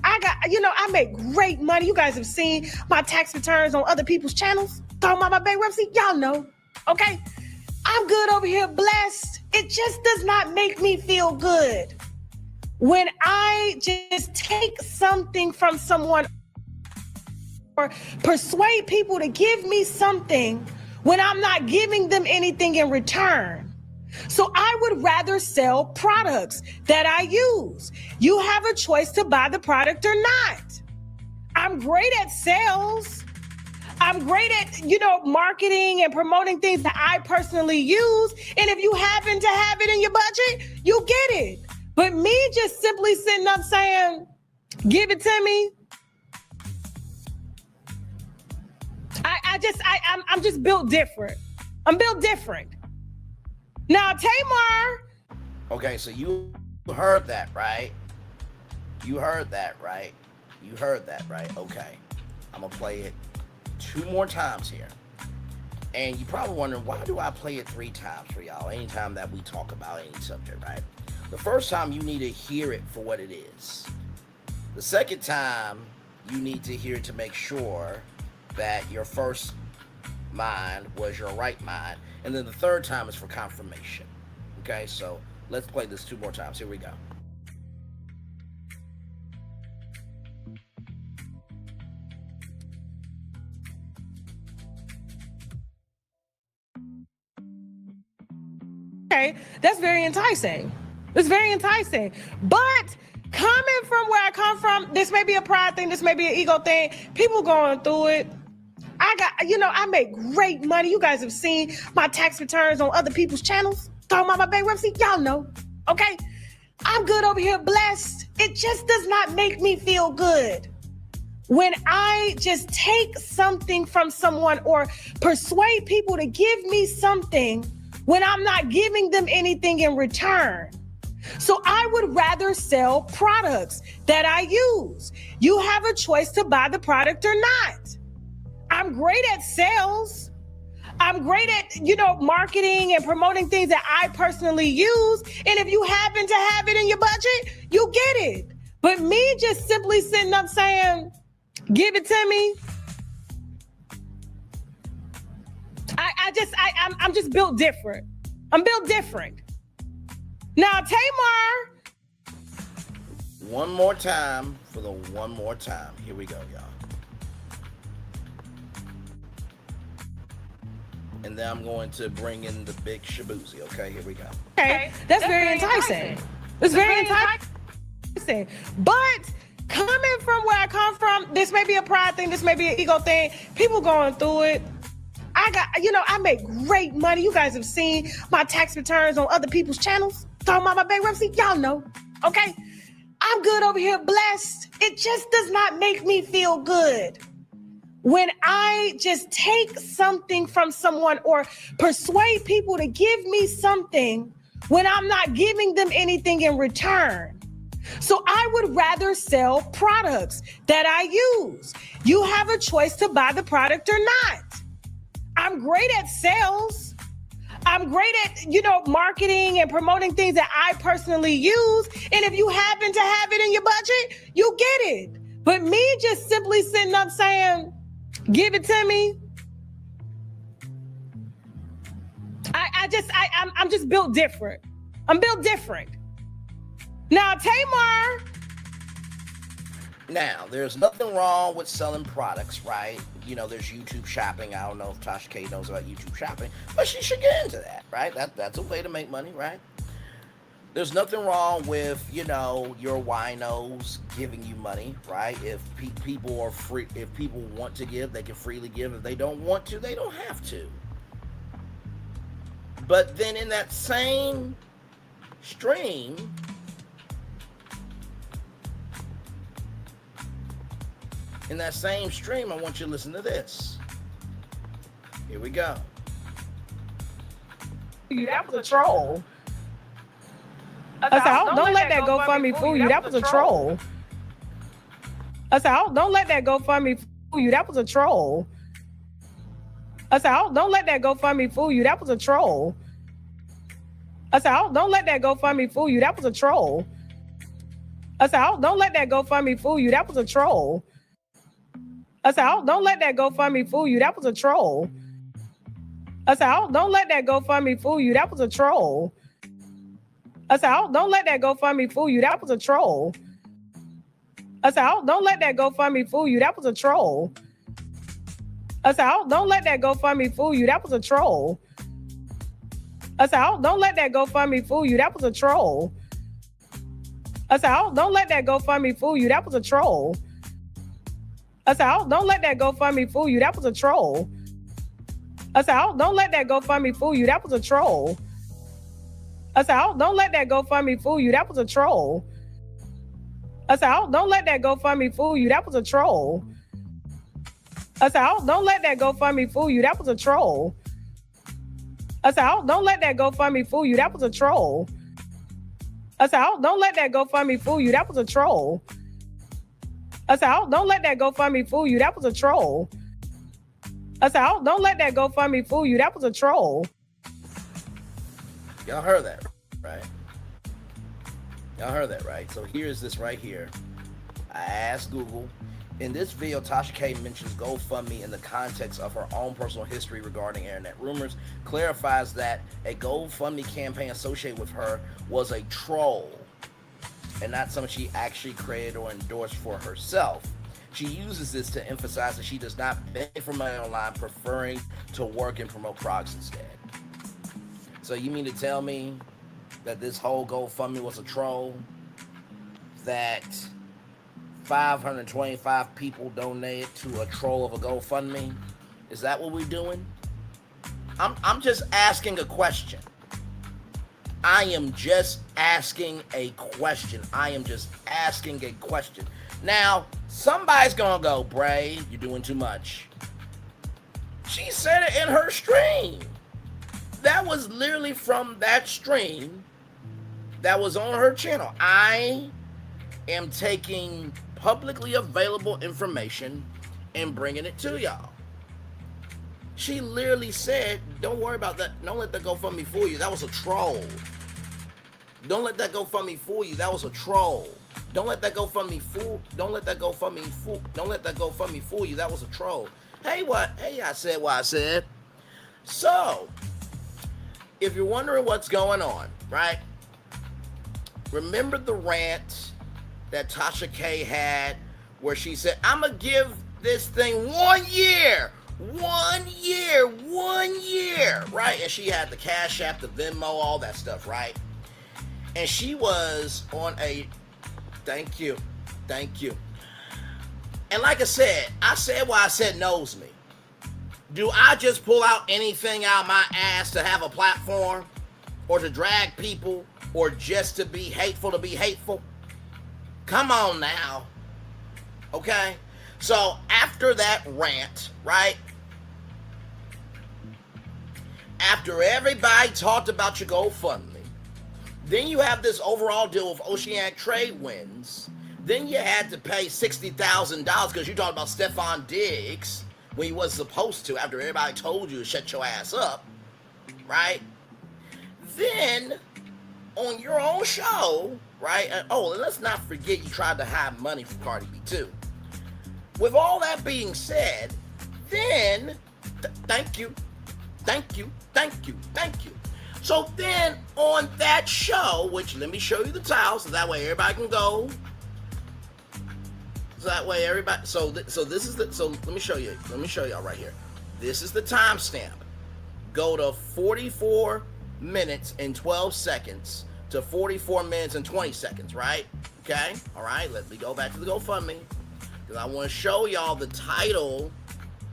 I make great money. You guys have seen my tax returns on other people's channels. Talking about my bankruptcy, y'all know. Okay? I'm good over here, blessed. It just does not make me feel good when I just take something from someone or persuade people to give me something when I'm not giving them anything in return. So I would rather sell products that I use. You have a choice to buy the product or not. I'm great at sales. I'm great at, marketing and promoting things that I personally use. And if you happen to have it in your budget, you get it. But me just simply sitting up saying, give it to me. I'm just built different. I'm built different. Now, Tamar. Okay, so you heard that, right? You heard that, right? Okay. I'm going to play it 2 more times here. And you're probably wondering, why do I play it 3 times for y'all anytime that we talk about any subject, right? The first time, you need to hear it for what it is. The second time, you need to hear it to make sure that your first mind was your right mind. And then the third time is for confirmation. Okay, so let's play this 2 more times. Here we go. Okay, that's very enticing. It's very enticing. But coming from where I come from, this may be a pride thing, this may be an ego thing. People going through it. I make great money. You guys have seen my tax returns on other people's channels. Talking about my bankruptcy, y'all know. Okay? I'm good over here, blessed. It just does not make me feel good when I just take something from someone or persuade people to give me something when I'm not giving them anything in return. So I would rather sell products that I use. You have a choice to buy the product or not. I'm great at sales. I'm great at, marketing and promoting things that I personally use. And if you happen to have it in your budget, you get it. But me just simply sitting up saying, give it to me. I'm just built different. I'm built different. Now, Tamar. One more time for the one more time. Here we go, y'all. And then I'm going to bring in the big shaboozy. Okay, here we go. Okay, that's very enticing. It's very enticing. But coming from where I come from, this may be a pride thing, this may be an ego thing. People going through it. I make great money. You guys have seen my tax returns on other people's channels. Talking about my bankruptcy, y'all know. Okay? I'm good over here, blessed. It just does not make me feel good when I just take something from someone or persuade people to give me something when I'm not giving them anything in return. So I would rather sell products that I use. You have a choice to buy the product or not. I'm great at sales. I'm great at, marketing and promoting things that I personally use. And if you happen to have it in your budget, you get it. But me just simply sitting up saying, give it to me. I'm just built different. I'm built different. Now, Tamar. Now, there's nothing wrong with selling products, right? There's YouTube shopping. I don't know if Tasha K knows about YouTube shopping, but she should get into that, right? That's a way to make money, right? There's nothing wrong with, your winos giving you money, right? If people are free, if people want to give, they can freely give. If they don't want to, they don't have to. But then in that same stream, I want you to listen to this. Here we go. That was a troll. I said, don't let that GoFundMe fool you. That was a troll. I said, don't let that GoFundMe fool you. That was a troll. I said, don't let that GoFundMe fool you. That was a troll. I said, don't let that GoFundMe fool you. That was a troll. I said, don't let that GoFundMe fool you. That was a troll. I said, don't let that GoFundMe fool you. That was a troll. I said, don't let that GoFundMe fool you. That was a troll. I said, oh, don't let that GoFundMe fool you. That was a troll. I said, oh, don't let that GoFundMe fool you. That was a troll. I said, oh, don't let that GoFundMe fool you. That was a troll. I said, oh, don't let that GoFundMe fool you. That was a troll. I said, oh, don't let that GoFundMe fool you. That was a troll. I said, oh, don't let that GoFundMe fool you. That was a troll. I said, oh, don't let that GoFundMe fool you. That was a troll. I said, oh, don't let that GoFundMe fool you. That was a troll. I said, oh, don't let that GoFundMe fool you. That was a troll. I said, oh, don't let that GoFundMe fool you. That was a troll. I said, oh, don't let that GoFundMe fool you. That was a troll. I said, oh, don't let that GoFundMe fool you. That was a troll. I said, oh, don't let that GoFundMe fool you. That was a troll. I said, oh, don't let that GoFundMe fool you. That was a troll. Y'all heard that, right? Y'all heard that, right? So here's this right here. I asked Google. In this video, Tasha K mentions GoFundMe in the context of her own personal history regarding internet rumors, clarifies that a GoFundMe campaign associated with her was a troll and not something she actually created or endorsed for herself. She uses this to emphasize that she does not beg for money online, preferring to work and promote products instead. So you mean to tell me that this whole GoFundMe was a troll? That 525 people donated to a troll of a GoFundMe? Is that what we're doing? I'm just asking a question. I am just asking a question. I am just asking a question. Now, somebody's gonna go, Bray, you're doing too much. She said it in her stream. That was literally from that stream that was on her channel. I am taking publicly available information and bringing it to y'all. She literally said, don't worry about that. Don't let that GoFundMe fool you. That was a troll. Don't let that GoFundMe fool you. That was a troll. Don't let that GoFundMe fool. Don't let that GoFundMe fool. Don't let that GoFundMe fool you. That was a troll. Hey, what? Hey, I said what I said. So, if you're wondering what's going on, right? Remember the rant that Tasha K had where she said, I'm going to give this thing 1 year. 1 year. 1 year. Right? And she had the Cash App, the Venmo, all that stuff, right? And she was on a, thank you. And like I said what I said knows me. Do I just pull out anything out my ass to have a platform or to drag people or just to be hateful? Come on now. Okay? So after that rant, right? After everybody talked about your GoFundMe, then you have this overall deal with Oceanic Trade Winds. Then you had to pay $60,000 because you talked about Stephon Diggs when you wasn't supposed to after everybody told you to shut your ass up, right? Then, on your own show, right? And let's not forget you tried to hide money from Cardi B too. With all that being said, then, thank you. So then, on that show, which let me show you the title so that way everybody can go. So let me show you. Let me show y'all right here. This is the timestamp. Go to 44 minutes and 12 seconds to 44 minutes and 20 seconds, right? Okay? All right, let me go back to the GoFundMe because I want to show y'all the title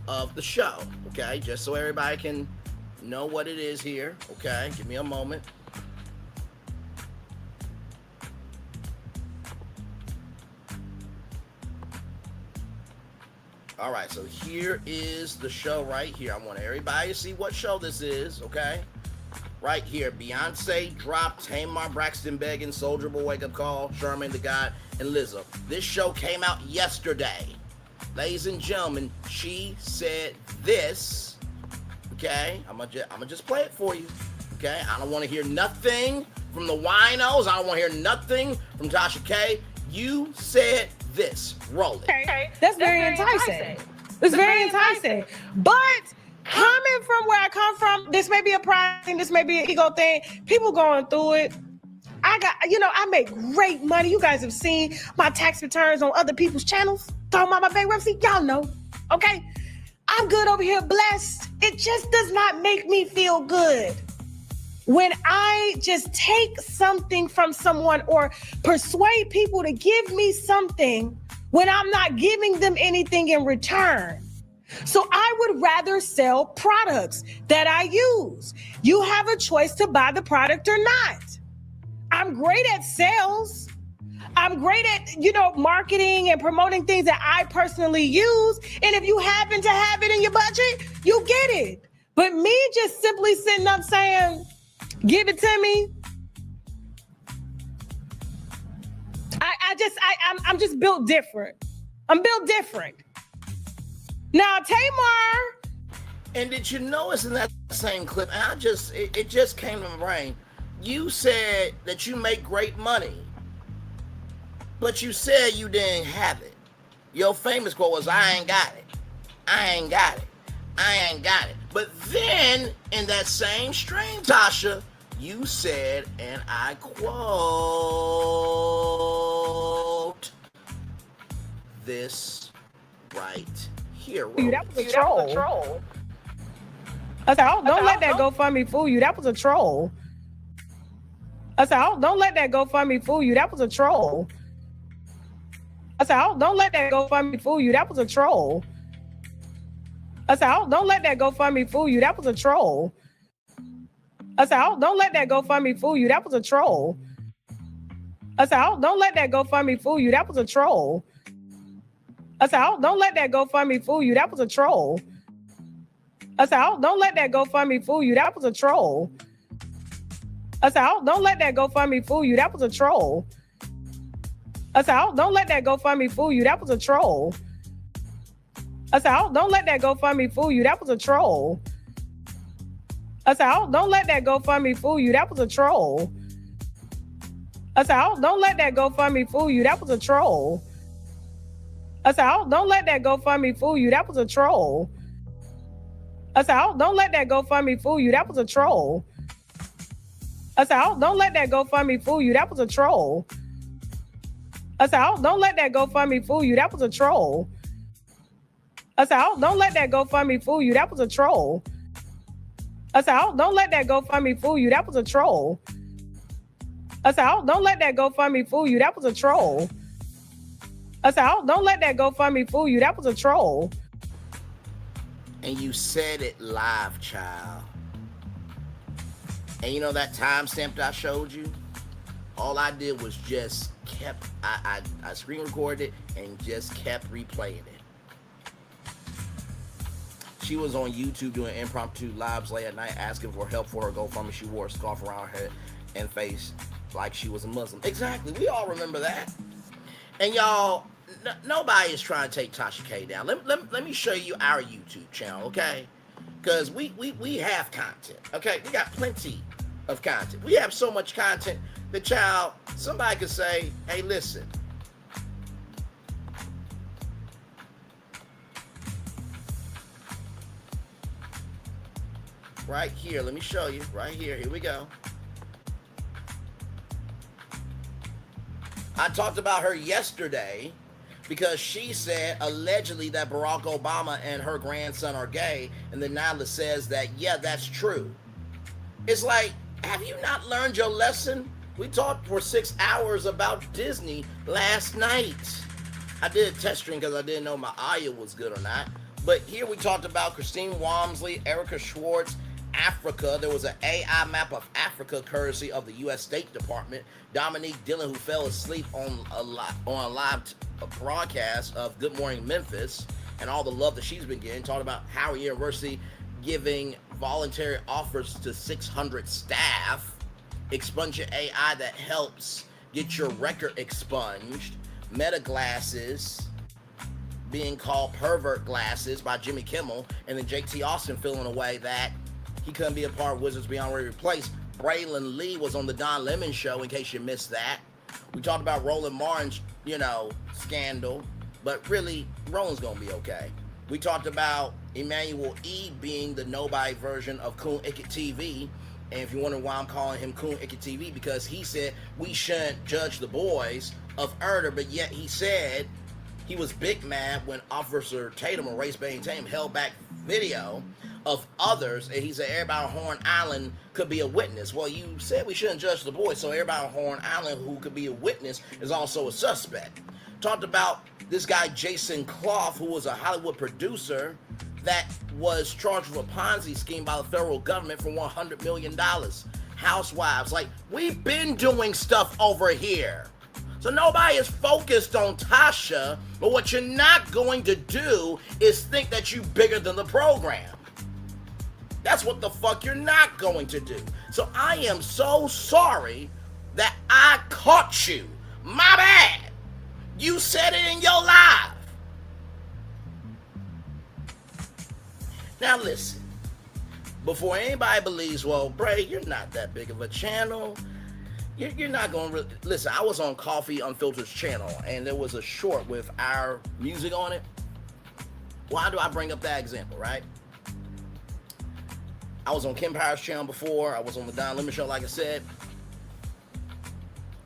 of the show, okay? Just so everybody can know what it is here, okay? Give me a moment. All right, so here is the show right here. I want everybody to see what show this is, okay? Right here, Beyonce dropped Tamar, Braxton Beggin, Soulja Boy, Wake Up Call, Charmaine the God, and Lizzo. This show came out yesterday. Ladies and gentlemen, she said this, okay? I'm gonna just play it for you, okay? I don't want to hear nothing from the winos. I don't want to hear nothing from Tasha K. You said this. Roll it. Okay. That's very enticing. It's very enticing. But coming from where I come from, this may be a pride thing, this may be an ego thing. People going through it. I make great money. You guys have seen my tax returns on other people's channels. Talking about my bankruptcy, y'all know. Okay? I'm good over here, blessed. It just does not make me feel good when I just take something from someone or persuade people to give me something when I'm not giving them anything in return. So I would rather sell products that I use. You have a choice to buy the product or not. I'm great at sales. I'm great at, marketing and promoting things that I personally use. And if you happen to have it in your budget, you get it. But me just simply sitting up saying, give it to me. I'm just built different. I'm built different. Now, Tamar. And did you notice in that same clip, and it just came to my brain, you said that you make great money, but you said you didn't have it. Your famous quote was, I ain't got it. I ain't got it. I ain't got it. But then, in that same stream, Tasha, you said, and I quote, this right here. Dude, that was a troll. I said, don't let that GoFundMe fool you. That was a troll. I said, don't let that GoFundMe fool you. That was a troll. I said, don't let that GoFundMe fool you. That was a troll. I said, don't let that GoFundMe fool you. That was a troll. I said, don't let that GoFundMe fool you. That was a troll. I said, don't let that GoFundMe fool you. That was a troll. I said, don't let that GoFundMe fool you. That was a troll. I said, don't let that GoFundMe fool you. That was a troll. I said, don't let that GoFundMe fool you. That was a troll. I said, don't let that GoFundMe fool you. That was a troll. I said, don't let that GoFundMe fool you. That was a troll. I said, don't let that GoFundMe fool you. That was a troll. I said, don't let that GoFundMe fool you. That was a troll. I said, don't let that GoFundMe fool you. That was a troll. I said, don't let that GoFundMe fool you. That was a troll. I said, don't let that GoFundMe fool you. That was a troll. I said, don't let that GoFundMe fool you. That was a troll. I said, don't let that GoFundMe fool you. That was a troll. I said, don't let that GoFundMe fool you. That was a troll. I said, don't let that GoFundMe fool you. That was a troll. I said, don't let that GoFundMe fool you. That was a troll. And you said it live, child. And you know that timestamp that I showed you? All I did was just I screen recorded it and just kept replaying it. She was on YouTube doing impromptu lives late at night asking for help for her GoFundMe. She wore a scarf around her head and face like she was a Muslim. Exactly. We all remember that. And y'all, nobody is trying to take Tasha K down. Let me show you our YouTube channel, okay? Because we have content, okay? We got plenty of content. We have so much content that, child, somebody could say, hey, listen. Right here, let me show you. Right here, here we go. I talked about her yesterday because she said allegedly that Barack Obama and her grandson are gay, and then Nyla says that, yeah, that's true. It's like, have you not learned your lesson? We talked for 6 hours about Disney last night. I did a test stream because I didn't know my audio was good or not. But here we talked about Christine Walmsley, Erica Schwartz, Africa. There was an AI map of Africa courtesy of the U.S. State Department. Dominique Dillon, who fell asleep on a live broadcast of Good Morning Memphis and all the love that she's been getting. Talking about Howard University giving voluntary offers to 600 staff. Expunge your AI that helps get your record expunged. Meta glasses being called pervert glasses by Jimmy Kimmel, and then JT Austin feeling away that he couldn't be a part of Wizards Beyond Replace. Braylon Lee was on the Don Lemon show, in case you missed that. We talked about Roland Martin's, scandal, but really, Roland's gonna be okay. We talked about Emmanuel E being the nobody version of Coon Icket TV, And if you wonder why I'm calling him Coon Icky TV, because he said we shouldn't judge the boys of Erder, but yet he said he was big mad when Officer Tatum or Race Bane Tatum held back video of others, and he said everybody on Horn Island could be a witness. Well, you said we shouldn't judge the boys, so everybody on Horn Island who could be a witness is also a suspect. Talked about this guy Jason Clough, who was a Hollywood producer that was charged with a Ponzi scheme by the federal government for $100 million. Housewives, like, we've been doing stuff over here. So nobody is focused on Tasha, but what you're not going to do is think that you're bigger than the program. That's what the fuck you're not going to do. So I am so sorry that I caught you. My bad. You said it in your live. Now listen, before anybody believes, well, Bray, you're not that big of a channel. You're not going to listen. I was on Coffee Unfiltered's channel, and there was a short with our music on it. Why do I bring up that example, right? I was on Kim Power's channel before. I was on the Don Lemon Show, like I said.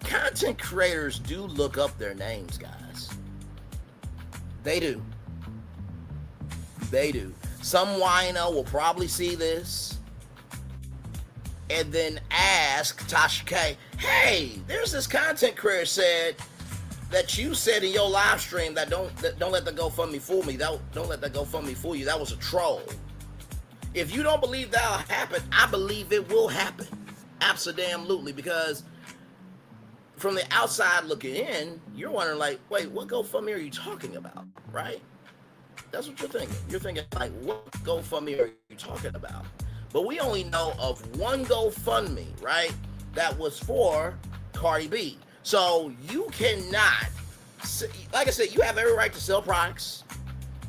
Content creators do look up their names, guys. They do. They do. Some wino will probably see this and then ask Tasha K, hey, there's this content creator said that you said in your live stream that don't let the GoFundMe fool me. Don't let that GoFundMe fool you. That was a troll. If you don't believe that'll happen, I believe it will happen. Absolutely, because from the outside looking in, you're wondering like, wait, what GoFundMe are you talking about, right? That's what you're thinking. You're thinking like, what GoFundMe are you talking about? But we only know of one GoFundMe, right? That was for Cardi B. So you cannot, like I said, you have every right to sell products.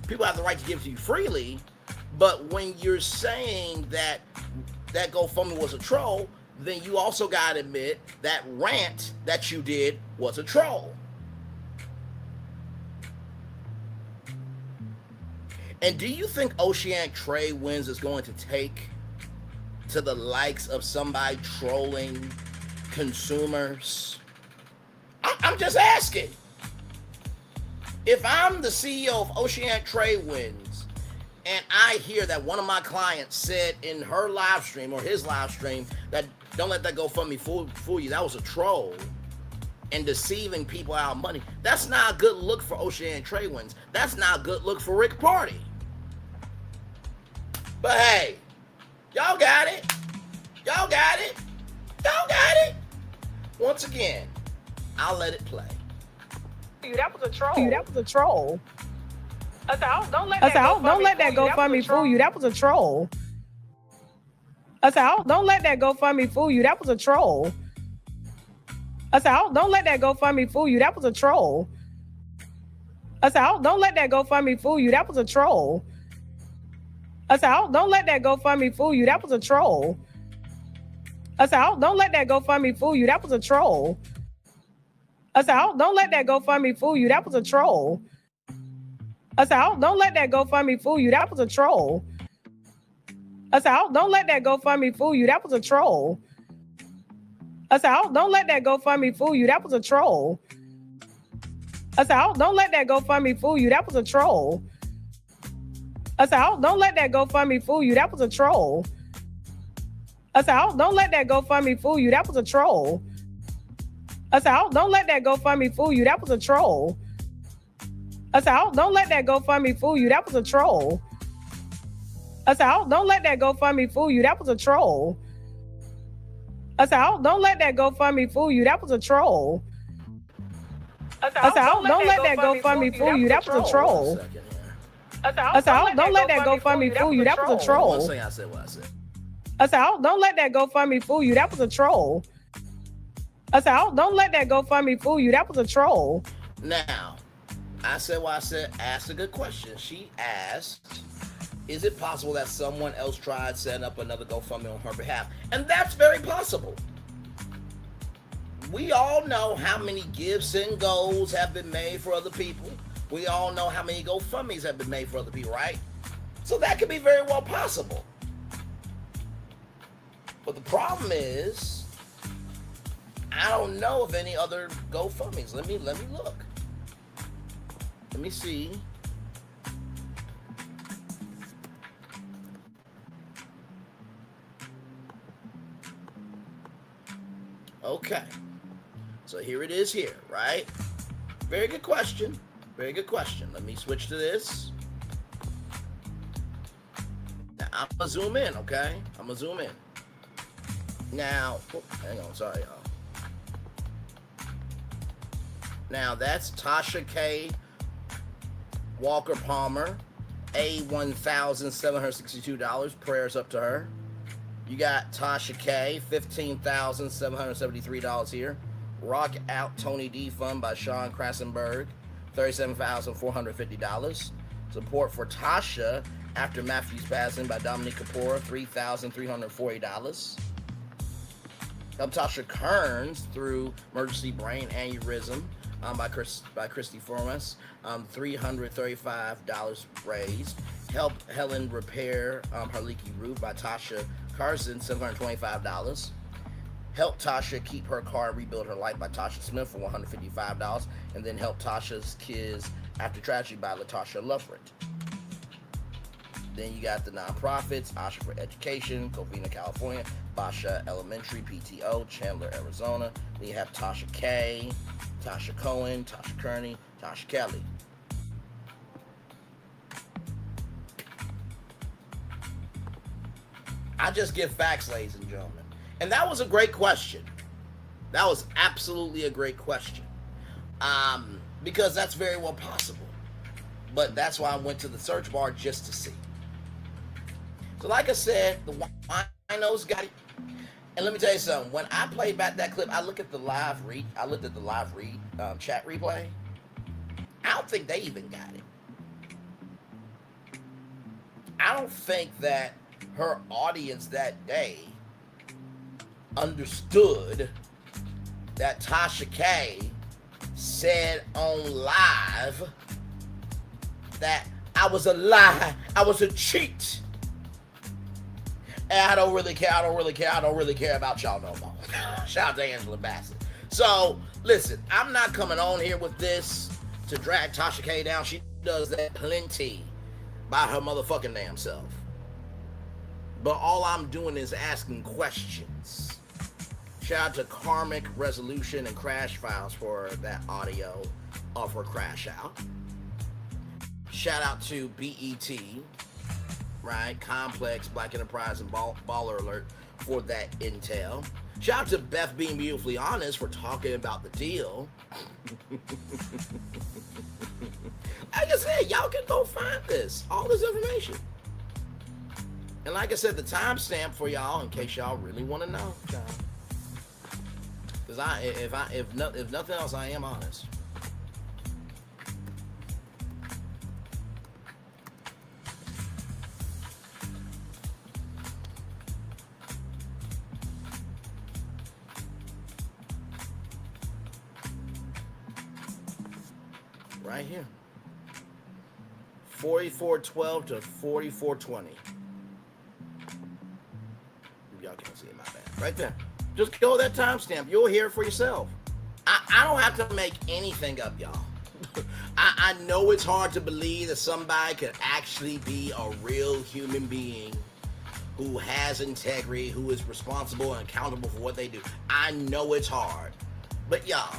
People have the right to give to you freely. But when you're saying that GoFundMe was a troll, then you also got to admit that rant that you did was a troll. And do you think Oceanic Trade Winds is going to take to the likes of somebody trolling consumers? I'm just asking. If I'm the CEO of Oceanic Trade Winds and I hear that one of my clients said in her live stream or his live stream that don't let that GoFundMe fool you, that was a troll and deceiving people out of money, that's not a good look for Oceanic Trade Winds. That's not a good look for Rick Party. But hey, y'all got it. Y'all got it. Y'all got it. Once again, I'll let it play. That was a troll. That was a troll. I said, don't let that GoFundMe fool you. That was a troll. I said, don't let that GoFundMe fool you. That was a troll. I said, don't let that GoFundMe fool you. That was a troll. I said, don't let that GoFundMe fool you. That was a troll. I said, don't let that GoFundMe fool you. That was a troll. I said, don't let that GoFundMe fool you. That was a troll. I said, don't let that GoFundMe fool you. That was a troll. I said, don't let that GoFundMe fool you. That was a troll. I said, don't let that GoFundMe fool you. That was a troll. I said, don't let that GoFundMe fool you. That was a troll. I said, don't let that GoFundMe fool you. That was a troll. I said, don't let that GoFundMe fool you. That was a troll. I said, don't let that GoFundMe fool you. That was a troll. I said, don't let that GoFundMe fool you. That was a troll. I said, don't let that GoFundMe fool you. That was a troll. I said, don't let that GoFundMe fool you. That was a troll. I said, don't let that GoFundMe fool you. That was a troll. I said, don't let that GoFundMe fool you. That was a troll. I said, don't let that GoFundMe fool you. That was a troll. One thing I said what I said. I said, don't let that GoFundMe fool you. That was a troll. I said, don't let that GoFundMe fool you. That was a troll. Now, I said what I said. Asked a good question. She asked, is it possible that someone else tried setting up another GoFundMe on her behalf? And that's very possible. We all know how many gifts and goals have been made for other people. We all know how many GoFundMes have been made for other people, right? So that could be very well possible. But the problem is, I don't know of any other GoFundMes. Let me look. Let me see. Okay. So here it is here, right? Very good question. Very good question. Let me switch to this. Now, I'm going to zoom in, okay? I'm going to zoom in. Now, hang on, sorry, y'all. Now, that's Tasha K, Walker Palmer, $1,762. Prayers up to her. You got Tasha K, $15,773 here. Rock Out Tony D Fund by Sean Krassenberg, $37,450. Support for Tasha After Matthew's Passing by Dominique Kapoor, $3,340. Help Tasha Kearns through emergency brain aneurysm by Christy Formas, $335 raised. Help Helen repair her leaky roof by Tasha Carson, $725. Help Tasha keep her car and rebuild her life by Tasha Smith for $155. And then Help Tasha's Kids After Tragedy by LaTasha Lovett. Then you got the nonprofits, Asha for Education, Covina, California, Basha Elementary, PTO, Chandler, Arizona. Then you have Tasha K, Tasha Cohen, Tasha Kearney, Tasha Kelly. I just give facts, ladies and gentlemen. And that was a great question. That was absolutely a great question. Because that's very well possible. But that's why I went to the search bar just to see. So like I said, the winos got it. And let me tell you something. When I played back that clip, I looked at the live read. Chat replay. I don't think they even got it. I don't think that her audience that day understood that Tasha K said on live that I was a lie, I was a cheat. And I don't really care about y'all no more. Shout out to Angela Bassett. So, listen, I'm not coming on here with this to drag Tasha K down. She does that plenty by her motherfucking damn self. But all I'm doing is asking questions. Shout out to Karmic Resolution and Crash Files for that audio of her crash out. Shout out to BET, right? Complex, Black Enterprise, and Baller Alert for that intel. Shout out to Beth Being Beautifully Honest for talking about the deal. Like I said, y'all can go find all this information. And like I said, the timestamp for y'all, in case y'all really want to know, y'all. Because if nothing else, I am honest. Right here. 4412 to 4420. Y'all can't see it, my bad. Right there. Just kill that timestamp. You'll hear it for yourself. I don't have to make anything up, y'all. I know it's hard to believe that somebody could actually be a real human being who has integrity, who is responsible and accountable for what they do. I know it's hard. But y'all,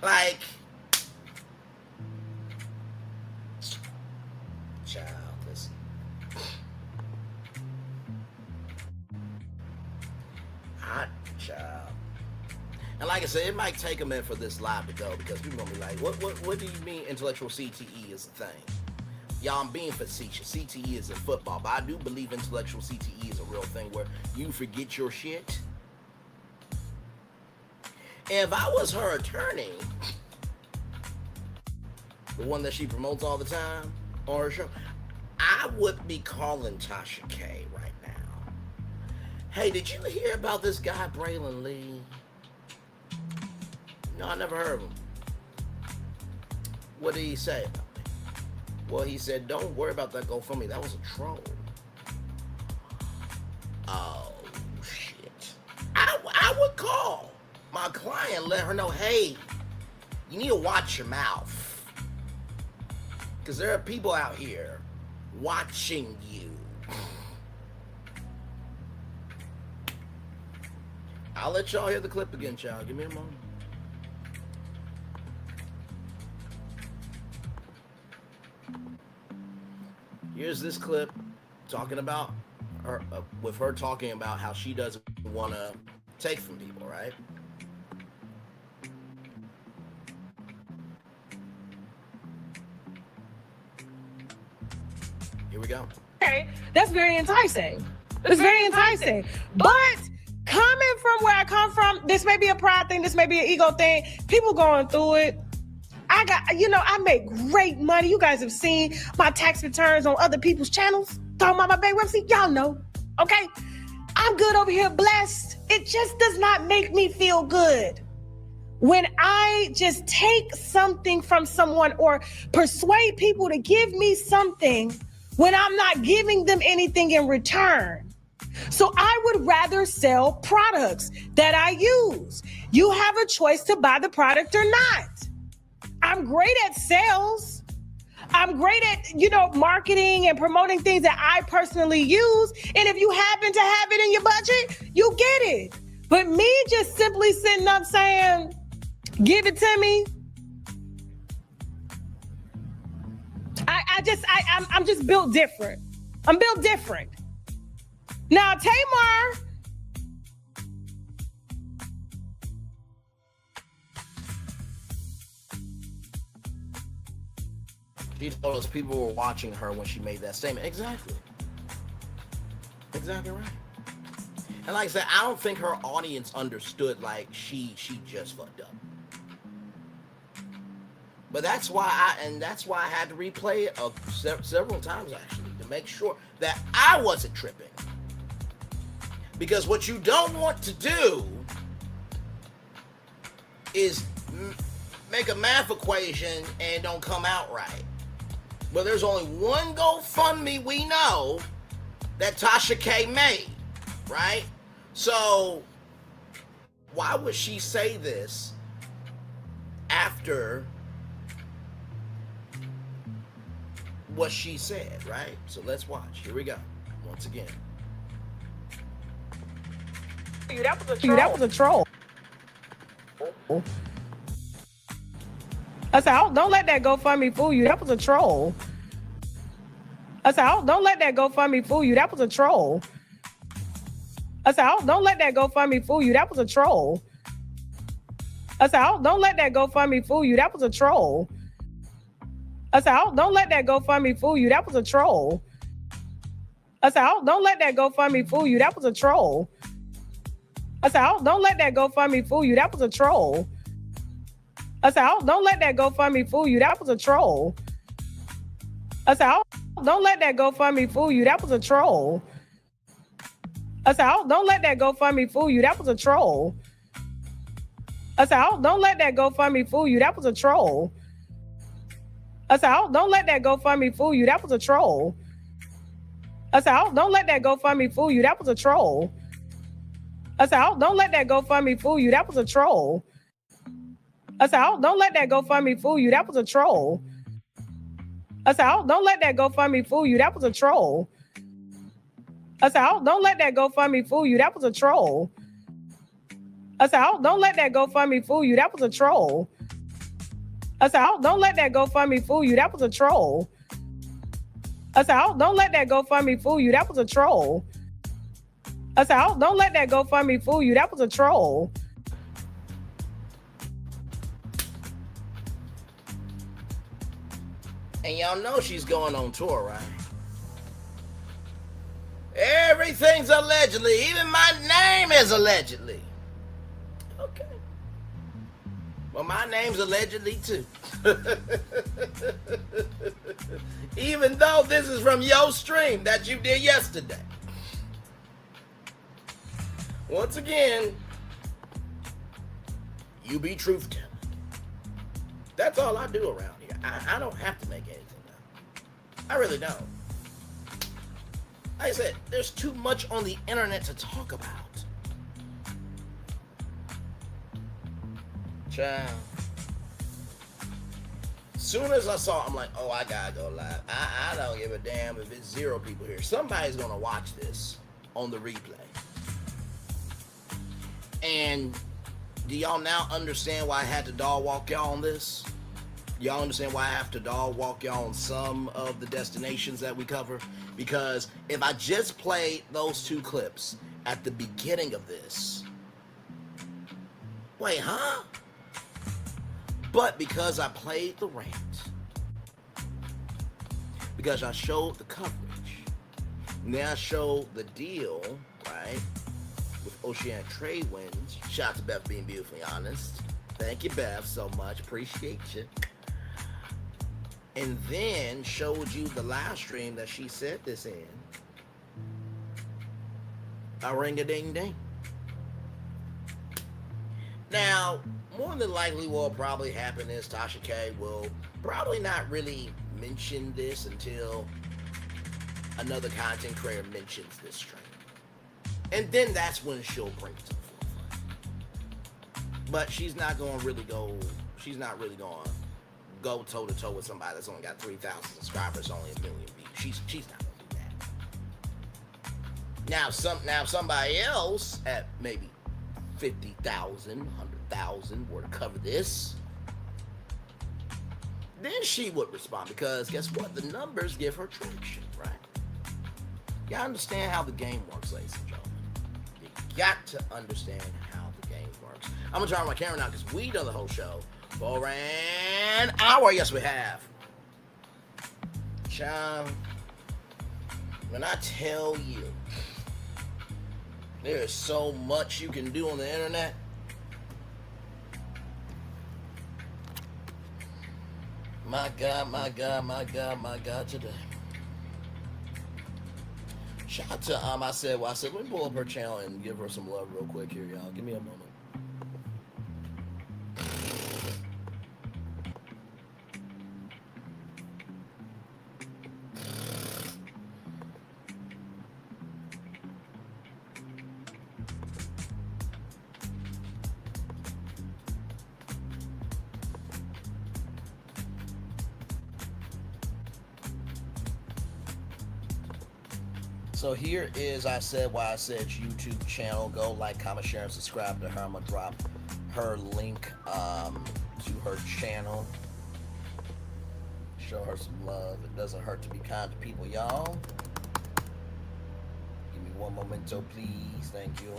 like, child, listen. Hot child. And like I said, it might take a minute for this live to go because people gonna be like, what do you mean intellectual CTE is a thing? Y'all, I'm being facetious. CTE is in football, but I do believe intellectual CTE is a real thing where you forget your shit. And if I was her attorney, the one that she promotes all the time on her show, I would be calling Tasha K right now. Hey, did you hear about this guy, Braylon Lee? No, I never heard of him. What did he say about me? Well, he said, don't worry about that GoFundMe. That was a troll. trying to let her know, hey, you need to watch your mouth. Because there are people out here watching you. I'll let y'all hear the clip again, child. Give me a moment. Here's this clip talking about her, with her talking about how she doesn't want to take from people, right? Here we go. Okay, that's very enticing. It's very enticing. But coming from where I come from, this may be a pride thing, this may be an ego thing. People going through it. I make great money. You guys have seen my tax returns on other people's channels. Talking about my bankruptcy, y'all know. Okay? I'm good over here, blessed. It just does not make me feel good when I just take something from someone or persuade people to give me something when I'm not giving them anything in return. So I would rather sell products that I use. You have a choice to buy the product or not. I'm great at sales. I'm great at, marketing and promoting things that I personally use. And if you happen to have it in your budget, you get it. But me just simply sitting up saying, give it to me. I'm just built different. I'm built different. Now, Tamar, she told us people were watching her when she made that statement. Exactly. Exactly right. And like I said, I don't think her audience understood like she just fucked up. But that's why I had to replay it several times actually to make sure that I wasn't tripping. Because what you don't want to do is make a math equation and don't come out right. But there's only one GoFundMe we know that Tasha K made, right? So why would she say this after what she said, right? So let's watch. Here we go. Once again. that was a troll. I said, don't let that GoFundMe fool you. That was a troll. I said, don't let that GoFundMe fool you. That was a troll. I said, don't let that GoFundMe fool you. That was a troll. I said, don't let that GoFundMe fool you. That was a troll. I said, don't let that GoFundMe fool you. That was a troll. I said, don't let that GoFundMe fool you. That was a troll. I said, don't let that GoFundMe fool you. That was a troll. I said, don't let that GoFundMe fool you. That was a troll. I said, don't let that GoFundMe fool you. That was a troll. I said, don't let that GoFundMe fool you. That was a troll. I said, don't let that GoFundMe fool you. That was a troll. I said, don't let that GoFundMe fool you. That was a troll. I said, don't let that GoFundMe fool you. That was a troll. I said, don't let that GoFundMe fool you. That was a troll. I said, don't let that GoFundMe fool you. That was a troll. I said, don't let that GoFundMe fool you. That was a troll. I said, don't let that GoFundMe fool you. That was a troll. I said, don't let that GoFundMe fool you. That was a troll. I said, don't let that GoFundMe fool you. That was a troll. I said, don't let that GoFundMe fool you. That was a troll. I said, don't let that GoFundMe fool you. That was a troll. And y'all know she's going on tour, right? Everything's allegedly. Even my name is allegedly. Okay. Well, my name's allegedly too. Even though this is from your stream that you did yesterday. Once again, you be truth telling. That's all I do around here. I don't have to make anything up. I really don't. Like I said, there's too much on the internet to talk about. Child. Soon as I saw it, I'm like, oh, I gotta go live. I don't give a damn if it's 0 people here. Somebody's gonna watch this on the replay. And do y'all now understand why I had to dog walk y'all on this? Y'all understand why I have to dog walk y'all on some of the destinations that we cover? Because if I just played those 2 clips at the beginning of this, wait, huh? But because I played the rant, because I showed the coverage, now I showed the deal, right, with Oceanic Trade Winds. Shout out to Beth being beautifully honest. Thank you, Beth, so much. Appreciate you. And then showed you the live stream that she said this in. A ring-a-ding-ding. Now, more than likely what will probably happen is Tasha K will probably not really mention this until another content creator mentions this stream. And then that's when she'll bring it to the forefront. But she's not going to really go toe to toe with somebody that's only got 3,000 subscribers, only 1 million views. She's not going to do that. Now somebody else at maybe 50,000, 100,000 were to cover this, then she would respond, because guess what? The numbers give her traction, right? Y'all understand how the game works, ladies and gentlemen. You got to understand how the game works. I'm gonna turn on my camera now because we done the whole show for an hour. Yes, we have. Child, when I tell you, there is so much you can do on the internet. My God, my God, my God, my God, today. Shout out to I said, let me pull up her channel and give her some love real quick here, y'all. Give me a moment. So here is I said YouTube channel. Go like, comment, share, and subscribe to her. I'm gonna drop her link to her channel. Show her some love. It doesn't hurt to be kind to people, y'all. Give me one momento, please. Thank you.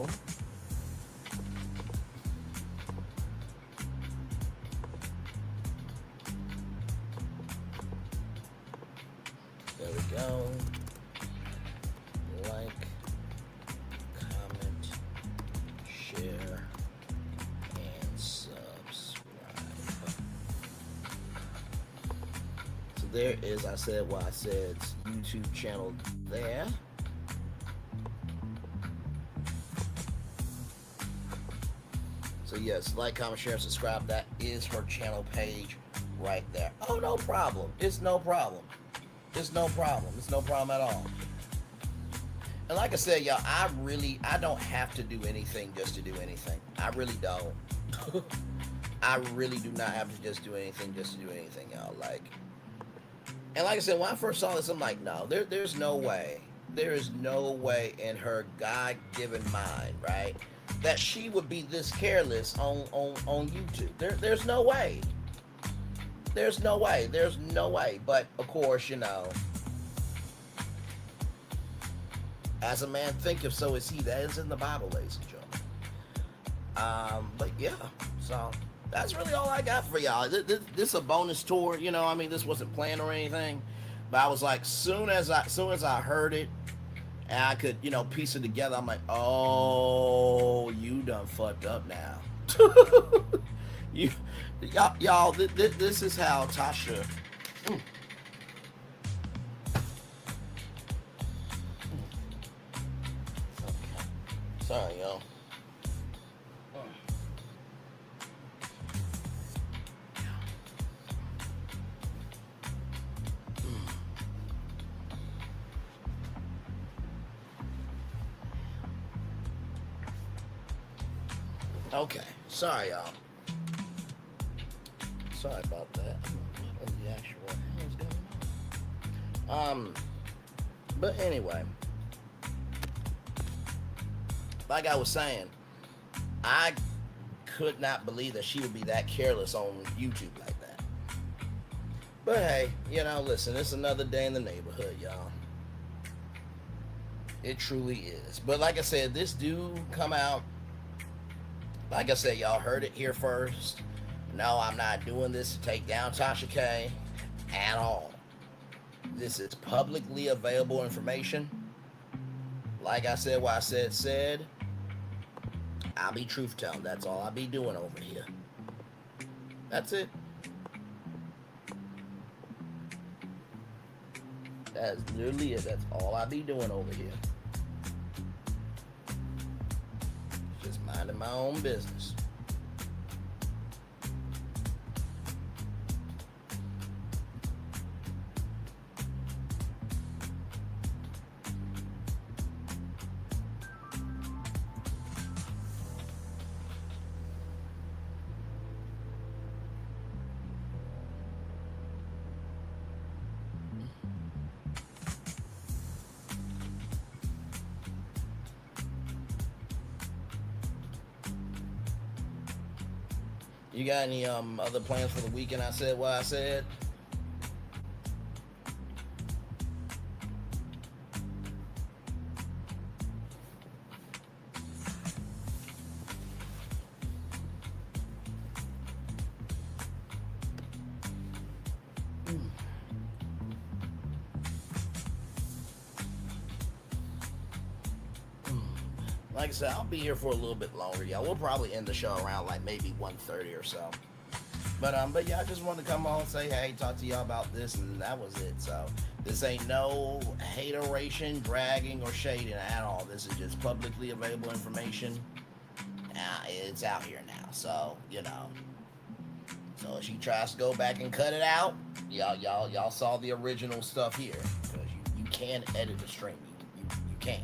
There we go. Like, comment, share, and subscribe. So there is I said what I said YouTube channel there. So yes, like, comment, share, and subscribe. That is her channel page right there. Oh, no problem. It's no problem. It's no problem. It's no problem at all. And like I said, y'all, I don't have to do anything just to do anything. I really don't. I really do not have to just do anything just to do anything, y'all. Like, and like I said, when I first saw this, I'm like, no, there's no way. There is no way in her God-given mind, right, that she would be this careless on YouTube. There's no way. There's no way. There's no way. But of course, you know, as a man thinketh, so is he. That is in the Bible, ladies and gentlemen. But yeah, so that's really all I got for y'all. This is a bonus tour, you know. I mean, this wasn't planned or anything, but I was like, soon as I heard it, and I could, you know, piece it together, I'm like, oh, you done fucked up now. Y'all, this is how Tasha. Sorry, y'all. Okay, sorry, y'all. Sorry about that. What the actual hell is going on? But anyway, like I was saying, I could not believe that she would be that careless on YouTube like that. But hey, you know, listen, it's another day in the neighborhood, y'all. It truly is. But like I said, this do come out. Like I said, y'all heard it here first. No, I'm not doing this to take down Tasha K at all. This is publicly available information. Like I said, what I said, I'll be truth telling. That's all I'll be doing over here. That's it. That's literally it. That's all I'll be doing over here. Just minding my own business. You got any other plans for the weekend? I said what I said. Like I said, I'll be here for a little bit longer, y'all. We'll probably end the show around like maybe 1:30 or so. But yeah, I just wanted to come on, say hey, talk to y'all about this, and that was it. So this ain't no hateration, dragging, or shading at all. This is just publicly available information. It's out here now, so you know. So if she tries to go back and cut it out, y'all saw the original stuff here, because you can edit the stream. You can.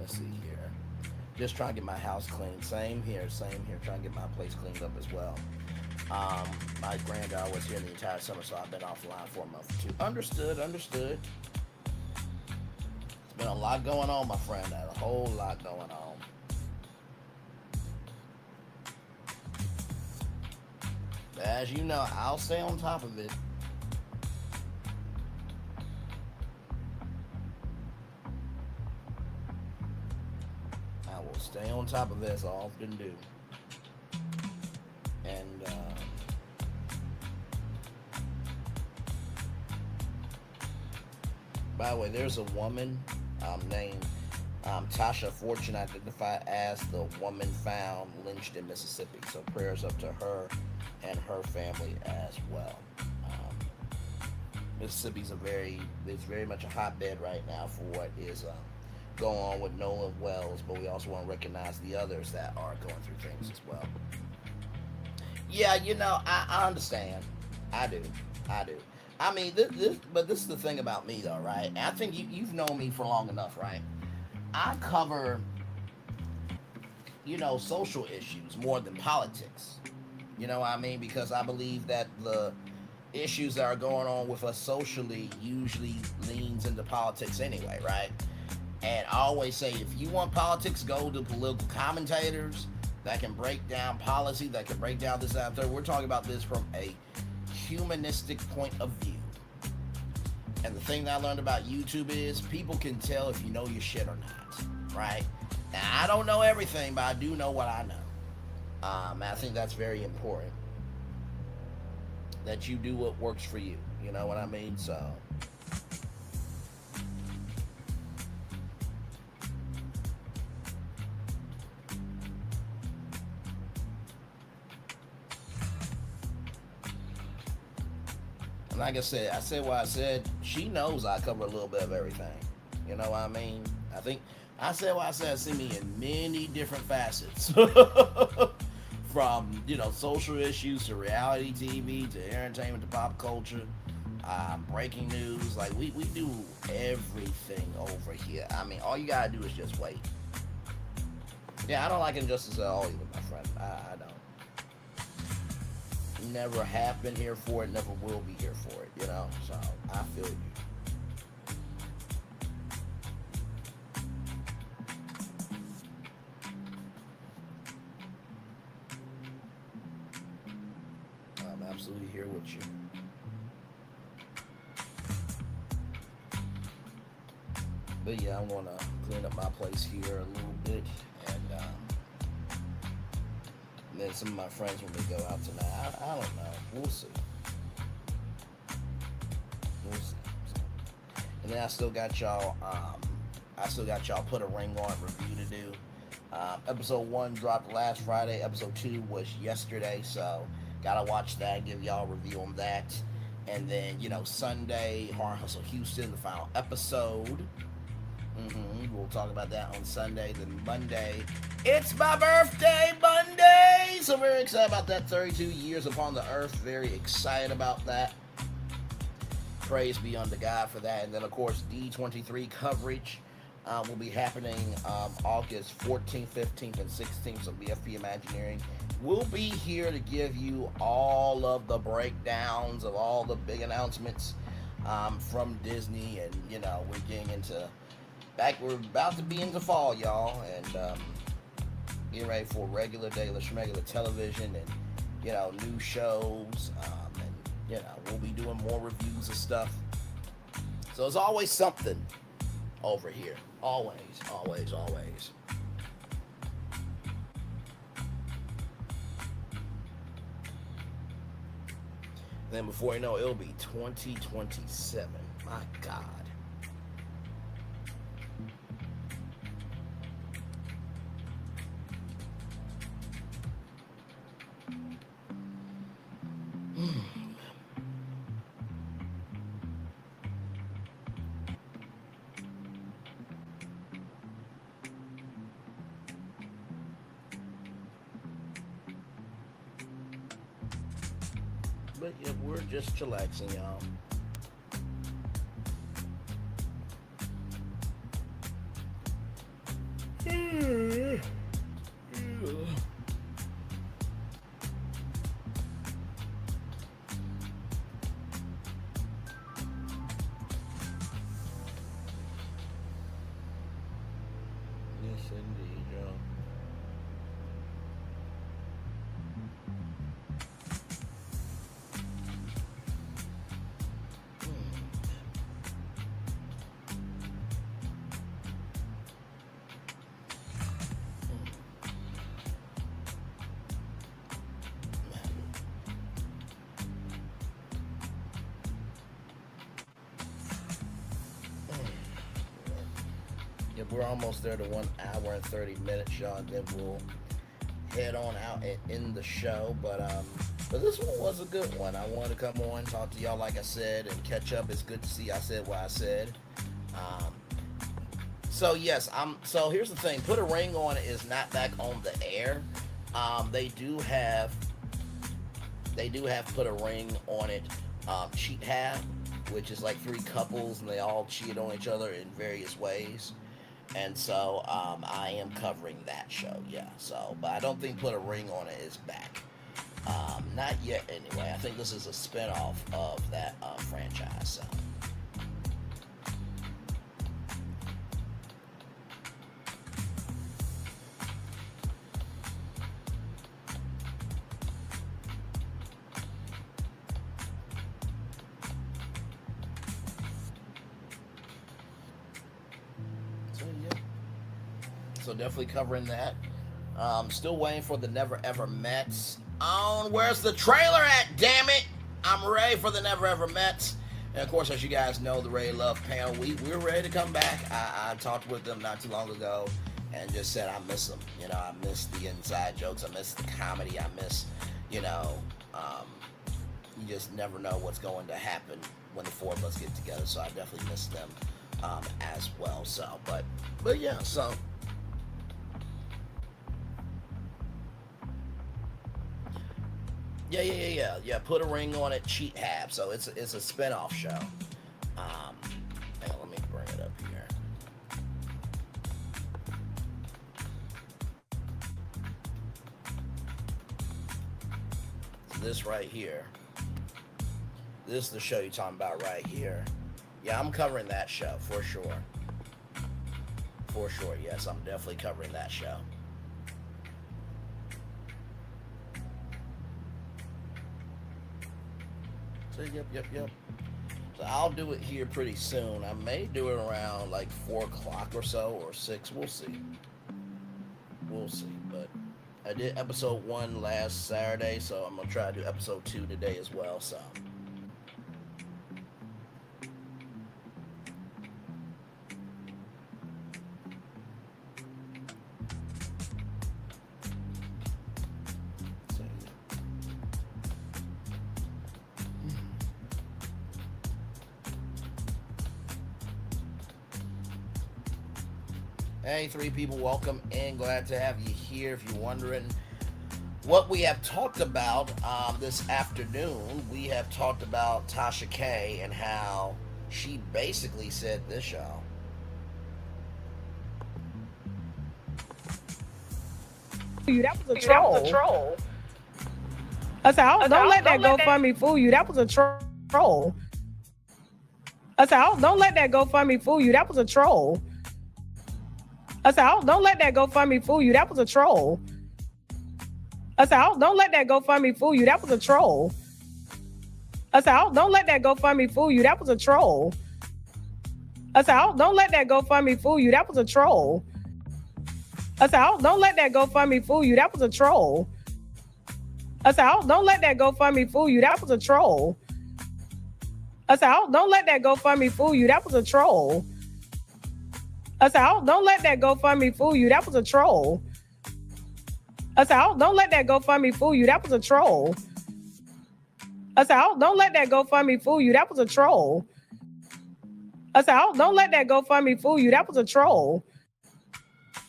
Let's see here. Just trying to get my house clean. Same here. Trying to get my place cleaned up as well. My granddaughter was here the entire summer, so I've been offline for a month or two. Understood. It's been a lot going on, my friend. A whole lot going on. But as you know, I'll stay on top of it. Stay on top of this, I often do. And by the way, there's a woman named Tasha Fortune, identified as the woman found lynched in Mississippi. So prayers up to her and her family as well. Mississippi's it's very much a hotbed right now for what is going on with Nolan Wells, but we also want to recognize the others that are going through things as well. Yeah, you know, I understand. I do. I mean, but this is the thing about me, though, right? And I think you've known me for long enough, right? I cover, you know, social issues more than politics. You know what I mean? Because I believe that the issues that are going on with us socially usually leans into politics anyway, right? And I always say, if you want politics, go to political commentators that can break down policy, that can break down this out there. We're talking about this from a humanistic point of view. And the thing that I learned about YouTube is people can tell if you know your shit or not, right? Now, I don't know everything, but I do know what I know. I think that's very important, that you do what works for you. You know what I mean? So... And like I said what I said. She knows I cover a little bit of everything. You know what I mean? I think I said what I said. See me in many different facets. From, social issues to reality TV to entertainment to pop culture, breaking news. Like, we do everything over here. I mean, all you gotta do is just wait. Yeah, I don't like injustice at all either, my friend. I don't. Never have been here for it, never will be here for it, So, I feel you. I'm absolutely here with you. But yeah, I want to clean up my place here a little bit, and then some of my friends when we go out tonight. I don't know. We'll see. We'll see. And then I still got y'all. Put a ring on review to do. Episode 1 dropped last Friday. Episode 2 was yesterday, so gotta watch that. Give y'all a review on that. And then Sunday, Horror Hustle Houston, the final episode. We'll talk about that on Sunday. Then Monday, it's my birthday, Monday! So very excited about that. 32 years upon the earth. Very excited about that. Praise be unto God for that. And then, of course, D23 coverage will be happening August 14th, 15th, and 16th. So BFP Imagineering will be here to give you all of the breakdowns of all the big announcements from Disney. And, we're getting into... We're about to be into fall, y'all, and getting ready for regular television and, new shows, and, we'll be doing more reviews of stuff. So there's always something over here. Always, always, always. Then before you know, it'll be 2027. My God. But yeah, we're just chillaxing, y'all. Yes, indeed, y'all. Yeah, we're almost there to 1 hour and 30 minutes, y'all. And then we'll head on out and end the show. But this one was a good one. I wanted to come on, talk to y'all like I said, and catch up. It's good to see I said what I said. So yes, so here's the thing. Put a Ring On It is not back on the air. They do have Put a Ring On It cheat have, which is like 3 couples and they all cheat on each other in various ways. And so I am covering that show, yeah. So, but I don't think Put a Ring On It is back. Not yet, anyway. I think this is a spinoff of that franchise. So. So definitely covering that. Still waiting for the Never Ever Mets. Where's the trailer at, damn it? I'm ready for the Never Ever Mets. And of course, as you guys know, the Ray Love panel, we're ready to come back. I talked with them not too long ago and just said I miss them. I miss the inside jokes. I miss the comedy. I miss, you just never know what's going to happen when the four of us get together. So I definitely miss them as well. So, but yeah, so. Yeah. Put a ring on it. Cheat Hab. So it's a spinoff show. Let me bring it up here. So this right here. This is the show you're talking about right here. Yeah, I'm covering that show for sure. For sure, yes, I'm definitely covering that show. So yep. So I'll do it here pretty soon. I may do it around like 4 o'clock or so, or 6. We'll see. But I did episode 1 last Saturday, so I'm gonna try to do episode 2 today as well. So. Hey, 3 people, welcome in. Glad to have you here. If you're wondering what we have talked about this afternoon, we have talked about Tasha K and how she basically said this, y'all. That was a troll. I said, don't let that GoFundMe fool you. That was a troll. I said, don't let that GoFundMe fool you. That was a troll. I said, don't let that GoFundMe fool you. That was a troll. I said, don't let that GoFundMe fool you. That was a troll. I said, don't let that GoFundMe fool you. That was a troll. I said, don't let that GoFundMe fool you. That was a troll. I said, don't let that GoFundMe fool you. That was a troll. I said, don't let that GoFundMe fool you. That was a troll. I said, don't let that GoFundMe fool you. That was a troll. I said, don't let that GoFundMe fool you. That was a troll. I said, don't let that GoFundMe fool you. That was a troll. I said, don't let that GoFundMe fool you. That was a troll. I said, don't let that GoFundMe fool you. That was a troll.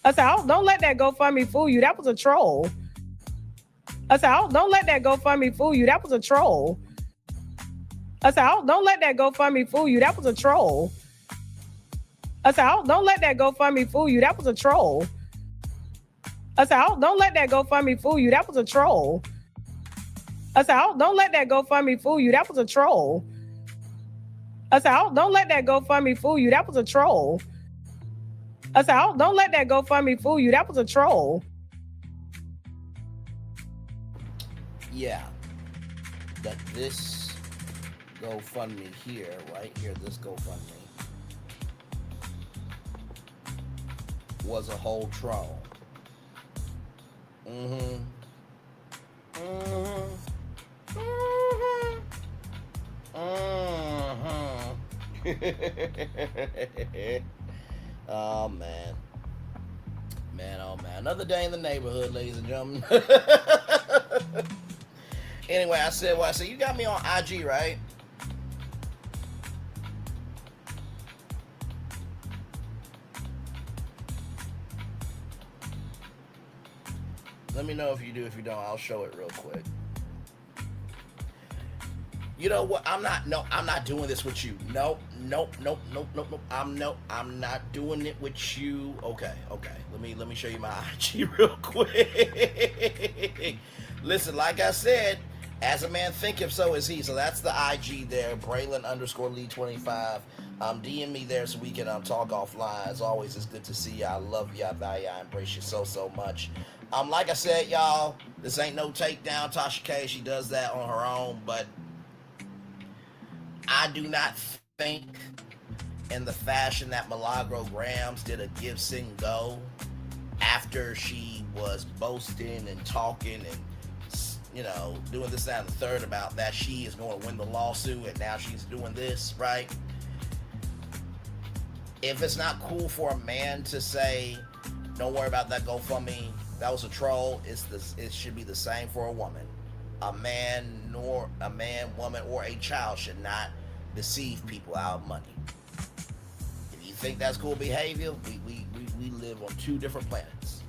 I said, don't let that GoFundMe fool you. That was a troll. I said, don't let that GoFundMe fool you. That was a troll. I said, don't let that GoFundMe fool you. That was a troll. I said, don't let that GoFundMe fool you. That was a troll. I said, don't let that GoFundMe fool you. That was a troll. I said, don't let that GoFundMe fool you. That was a troll. I said, don't let that GoFundMe fool you. That was a troll. I said, don't let that GoFundMe fool you. That was a troll. Yeah. That this GoFundMe here, right here, this GoFundMe was a whole troll. Oh man. Oh man. Another day in the neighborhood, ladies and gentlemen. Anyway, I said, you got me on IG, right? Let me know if you do. If you don't, I'll show it real quick. You know what? I'm not doing this with you. Nope. I'm not doing it with you. Okay. Let me show you my IG real quick. Listen, like I said, as a man thinketh, so is he. So that's the IG there, Braylon_Lee25. DM me there so we can talk offline. As always, it's good to see you. I love you. I value you. I embrace you so much. Like I said, y'all, this ain't no takedown. Tasha K, she does that on her own, but I do not think in the fashion that Milagro Grams did a give, sing, go after she was boasting and talking and, doing this, that, and the third about that she is going to win the lawsuit and now she's doing this, right? If it's not cool for a man to say, don't worry about that GoFundMe, that was a troll, it should be the same for a woman. a man, woman, or a child should not deceive people out of money. If you think that's cool behavior, we live on two different planets.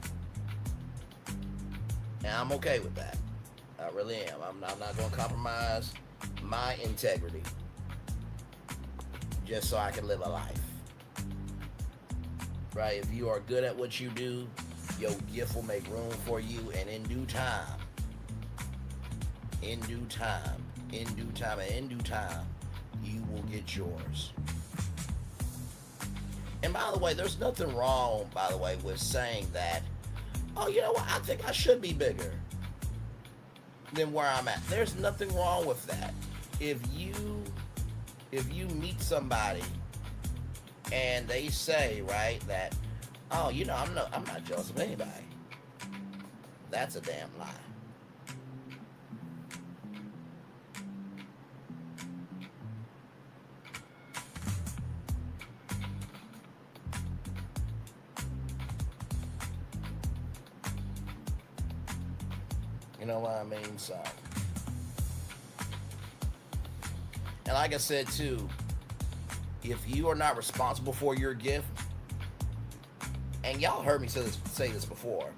And I'm okay with that. I really am. I'm not going to compromise my integrity just so I can live a life. Right? If you are good at what you do, your gift will make room for you, and in due time, you will get yours. And by the way, there's nothing wrong, by the way, with saying that, oh, you know what, I think I should be bigger than where I'm at. There's nothing wrong with that. If you meet somebody and they say, right, that, oh, you know, I'm not jealous of anybody, that's a damn lie. You know what I mean? So, and like I said too, if you are not responsible for your gift, and y'all heard me say this before,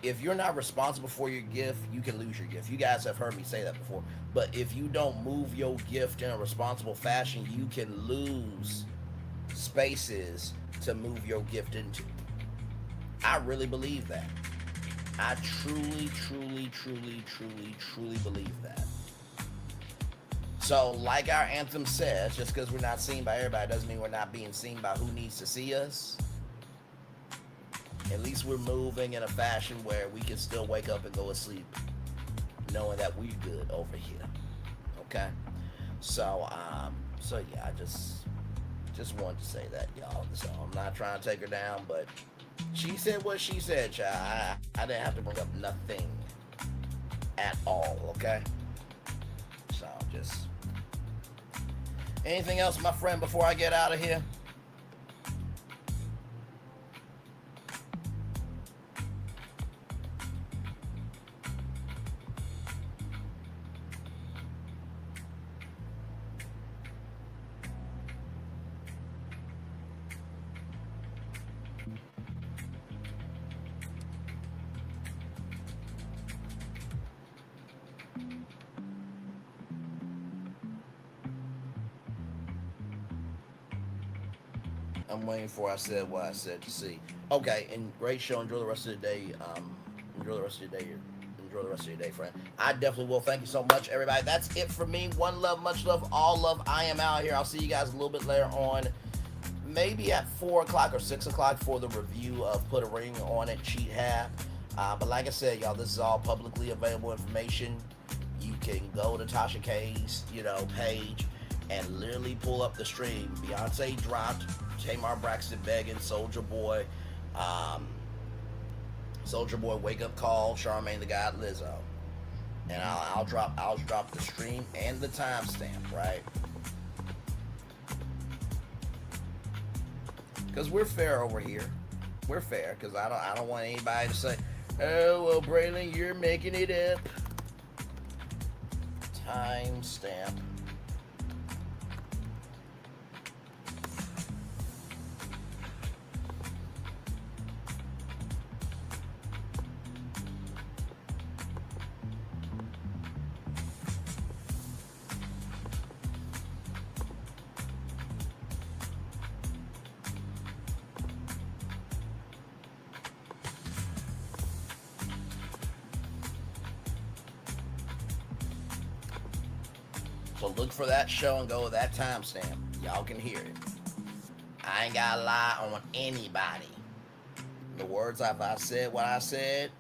if you're not responsible for your gift, you can lose your gift. You guys have heard me say that before. But if you don't move your gift in a responsible fashion, you can lose spaces to move your gift into. I really believe that. I truly believe that. So, like our anthem says, just because we're not seen by everybody doesn't mean we're not being seen by who needs to see us. At least we're moving in a fashion where we can still wake up and go to sleep knowing that we're good over here. Okay? So yeah, I just wanted to say that, y'all. So I'm not trying to take her down, but she said what she said, child. I didn't have to bring up nothing at all, okay? So, just... anything else, my friend, before I get out of here? I'm waiting for I said what I said to see. Okay, and great show. Enjoy the rest of the day. Enjoy the rest of your day. Enjoy the rest of your day, friend. I definitely will. Thank you so much, everybody. That's it for me. One love, much love, all love. I am out here. I'll see you guys a little bit later on. Maybe at 4 o'clock or 6 o'clock for the review of Put a Ring on It Cheat Hat. But like I said, y'all, this is all publicly available information. You can go to Tasha K's, page and literally pull up the stream. Beyonce dropped Tamar Braxton begging, Soldier Boy, Wake Up Call, Charmaine the God, Lizzo, and I'll drop the stream and the timestamp, right? Because we're fair over here. We're fair, because I don't want anybody to say, oh well, Braylon, you're making it up. Timestamp. So look for that show and go with that timestamp. Y'all can hear it. I ain't got to lie on anybody. The words if I said what I said,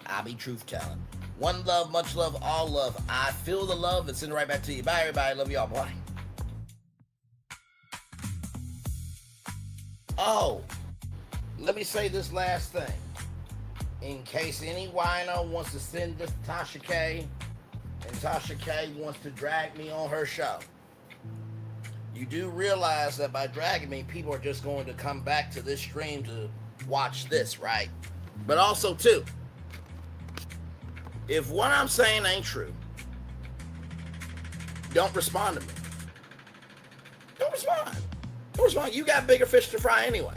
I be truth telling. One love, much love, all love. I feel the love and send it right back to you. Bye, everybody. Love y'all. Bye. Oh, let me say this last thing. In case any wino wants to send this to Tasha K, and Tasha K wants to drag me on her show, you do realize that by dragging me, people are just going to come back to this stream to watch this, right? But also, too, if what I'm saying ain't true, don't respond to me. Don't respond. Don't respond. You got bigger fish to fry anyway.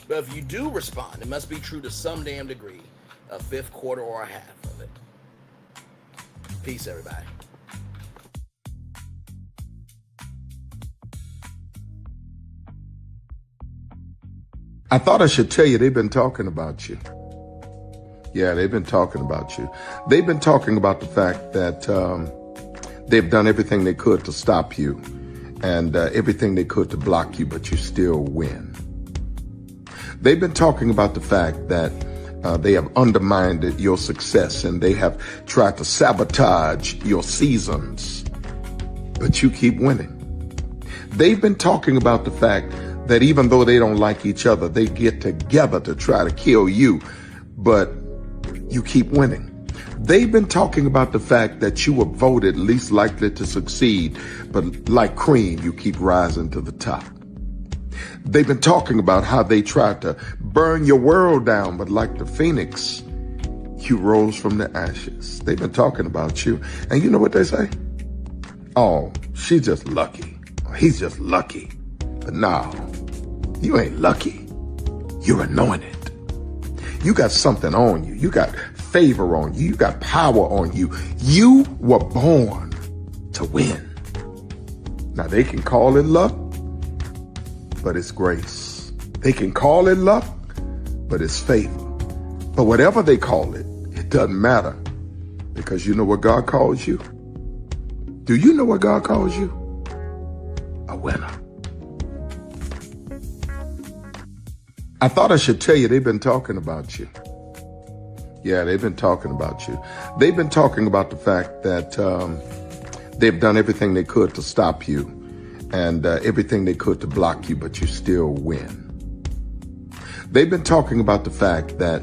But if you do respond, it must be true to some damn degree, a fifth, quarter, or a half of it. Peace, everybody. I thought I should tell you they've been talking about you. Yeah, they've been talking about you. They've been talking about the fact that they've done everything they could to stop you and everything they could to block you, but you still win. They've been talking about the fact that they have undermined your success and they have tried to sabotage your seasons, but you keep winning. They've been talking about the fact that even though they don't like each other, they get together to try to kill you, but you keep winning. They've been talking about the fact that you were voted least likely to succeed, but like cream, you keep rising to the top. They've been talking about how they tried to burn your world down, but like the phoenix, you rose from the ashes. They've been talking about you, and you know what they say? Oh, she's just lucky. He's just lucky. But no, you ain't lucky. You're anointed. You got something on you. You got favor on you. You got power on you. You were born to win. Now they can call it luck, but it's grace. They can call it luck, but it's favor. But whatever they call it, it doesn't matter, because you know what God calls you? Do you know what God calls you? A winner. I thought I should tell you they've been talking about you. Yeah, they've been talking about you. They've been talking about the fact that they've done everything they could to stop you and everything they could to block you, but you still win. They've been talking about the fact that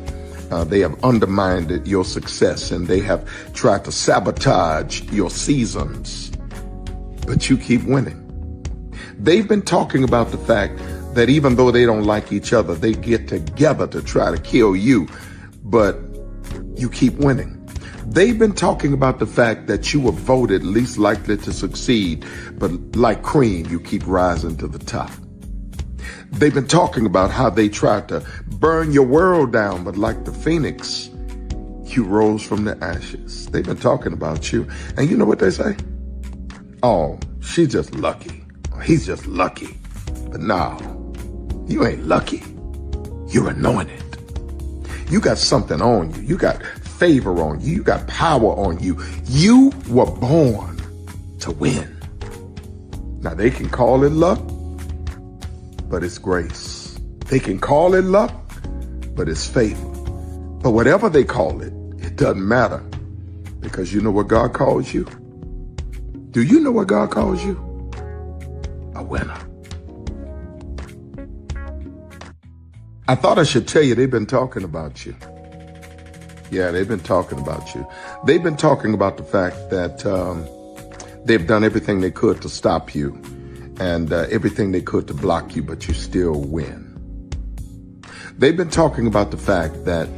they have undermined your success and they have tried to sabotage your seasons, but you keep winning. They've been talking about the fact that even though they don't like each other, they get together to try to kill you, but you keep winning. They've been talking about the fact that you were voted least likely to succeed, but like cream, you keep rising to the top. They've been talking about how they tried to burn your world down, but like the phoenix, you rose from the ashes. They've been talking about you, and you know what they say? Oh, she's just lucky. He's just lucky. But no, you ain't lucky. You're anointed. You got something on you. You got favor on you. You got power on you. You were born to win. Now they can call it luck, but it's grace. They can call it luck, but it's favor. But whatever they call it, it doesn't matter, because you know what God calls you? Do you know what God calls you? A winner. I thought I should tell you they've been talking about you. Yeah, they've been talking about you. They've been talking about the fact that they've done everything they could to stop you and everything they could to block you, but you still win. They've been talking about the fact that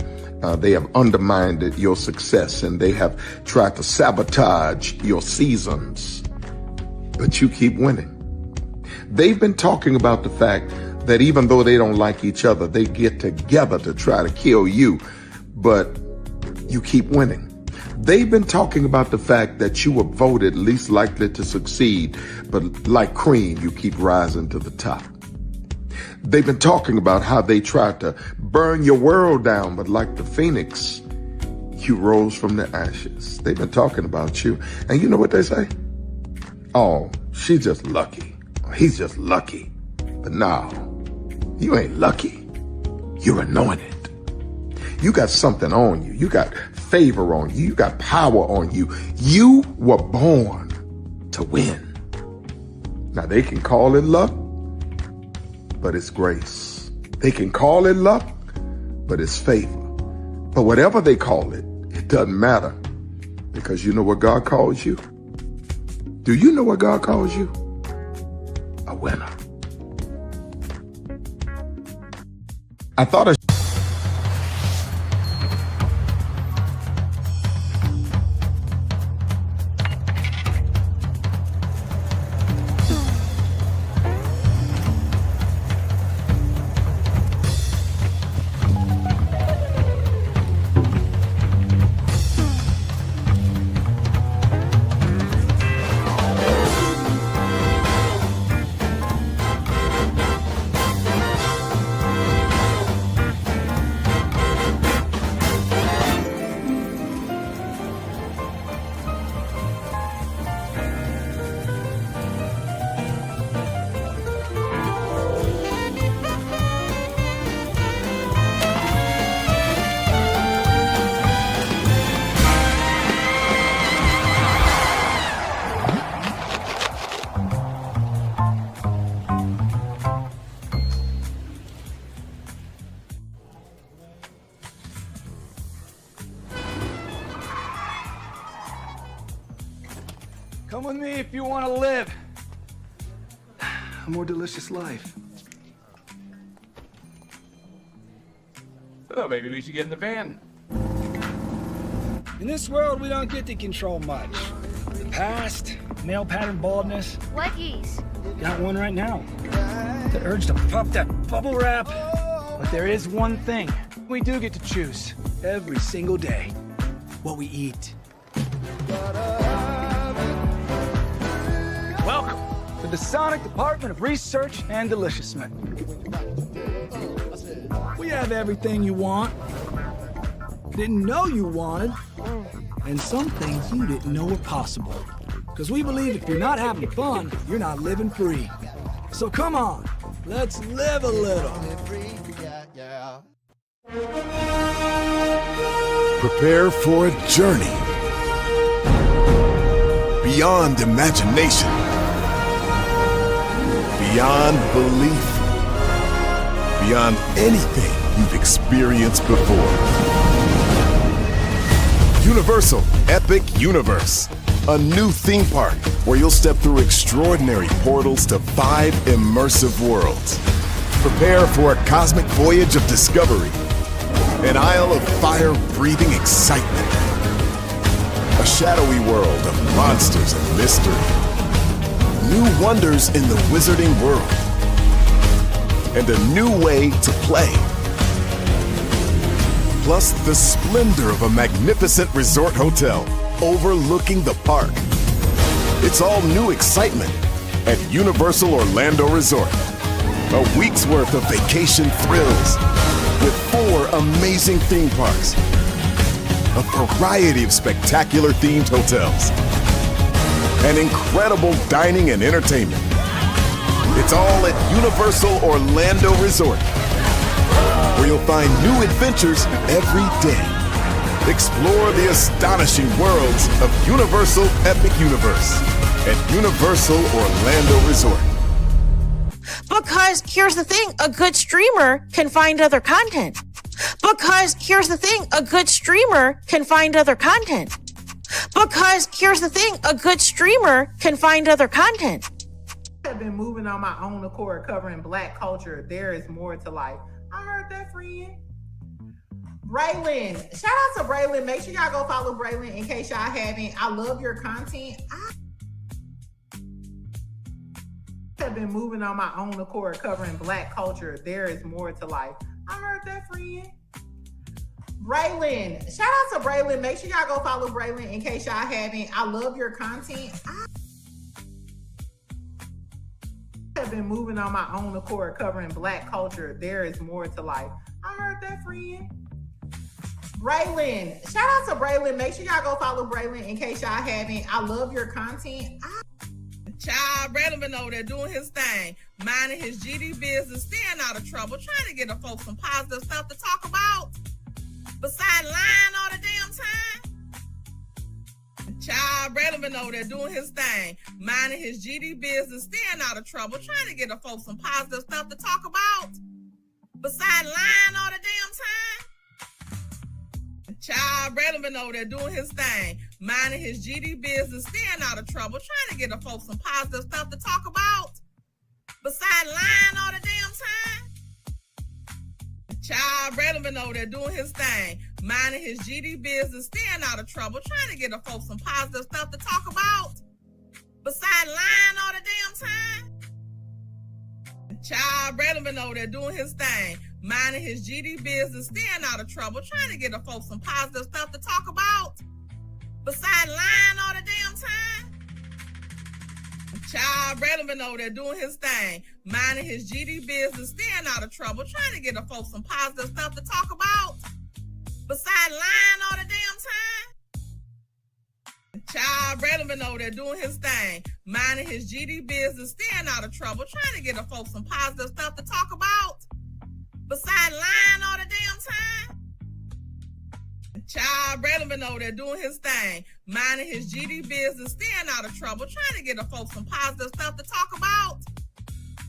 they have undermined your success and they have tried to sabotage your seasons, but you keep winning. They've been talking about the fact that even though they don't like each other, they get together to try to kill you, but you keep winning. They've been talking about the fact that you were voted least likely to succeed, but like cream, you keep rising to the top. They've been talking about how they tried to burn your world down, but like the phoenix, you rose from the ashes. They've been talking about you, and you know what they say? Oh, she's just lucky. He's just lucky. But no, you ain't lucky. You're anointed. You got something on you. You got favor on you. You got power on you. You were born to win. Now they can call it luck, but it's grace. They can call it luck, but it's favor. But whatever they call it, it doesn't matter, because you know what God calls you? Do you know what God calls you? A winner. I thought Come with me if you want to live a more delicious life. Oh, maybe we should get in the van. In this world, we don't get to control much. The past, male pattern baldness. Leggies. Got one right now. The urge to puff that bubble wrap. But there is one thing we do get to choose every single day. What we eat. Welcome to the Sonic Department of Research and Deliciousment. We have everything you want, didn't know you wanted, and some things you didn't know were possible. Because we believe if you're not having fun, you're not living free. So come on, let's live a little. Prepare for a journey beyond imagination, beyond belief, beyond anything you've experienced before. Universal Epic Universe, a new theme park where you'll step through extraordinary portals to 5 immersive worlds. Prepare for a cosmic voyage of discovery, an isle of fire-breathing excitement, a shadowy world of monsters and mystery, new wonders in the wizarding world, and a new way to play. Plus the splendor of a magnificent resort hotel overlooking the park. It's all new excitement at Universal Orlando Resort. A week's worth of vacation thrills with 4 amazing theme parks, a variety of spectacular themed hotels, and incredible dining and entertainment. It's all at Universal Orlando Resort, where you'll find new adventures every day. Explore the astonishing worlds of Universal Epic Universe at Universal Orlando Resort. Because here's the thing, a good streamer can find other content. Because here's the thing, a good streamer can find other content. Because here's the thing, a good streamer can find other content. I've been moving on my own accord, covering Black culture. There is more to life. I heard that, friend. Braylon, shout out to Braylon. Make sure y'all go follow Braylon in case y'all haven't. I love your content. I've been moving on my own accord, covering Black culture. There is more to life. I heard that, friend. Braylon, shout out to Braylon. Make sure y'all go follow Braylon in case y'all haven't. I love your content. I've been moving on my own accord, covering Black culture. There is more to life. I heard that, friend. Braylon, shout out to Braylon. Make sure y'all go follow Braylon in case y'all haven't. I love your content. Child, Braylon been over there doing his thing, minding his GD business, staying out of trouble, trying to get the folks some positive stuff to talk about. Besides lying all the damn time. Child, Braylon been over there doing his thing, minding his GD business, staying out of trouble, trying to get the folks some positive stuff to talk about. Besides lying all the damn time. Child, Braylon been over there doing his thing, minding his GD business, staying out of trouble, trying to get the folks some positive stuff to talk about. Besides lying all the damn time. Child, Braylon been over there doing his thing, minding his GD business, staying out of trouble, trying to get the folks some positive stuff to talk about. Besides lying all the damn time. Child, Braylon been over there doing his thing, minding his GD business, staying out of trouble, trying to get the folks some positive stuff to talk about. Besides lying all the damn time. Child, Braylon been over there doing his thing, minding his GD business, staying out of trouble, trying to get the folks some positive stuff to talk about. Besides lying all the damn time. Child, Braylon been over there doing his thing, minding his GD business, staying out of trouble, trying to get the folks some positive stuff to talk about. Besides lying all the damn time. Child, Braylon been over there doing his thing, minding his GD business, staying out of trouble, trying to get the folks some positive stuff to talk about.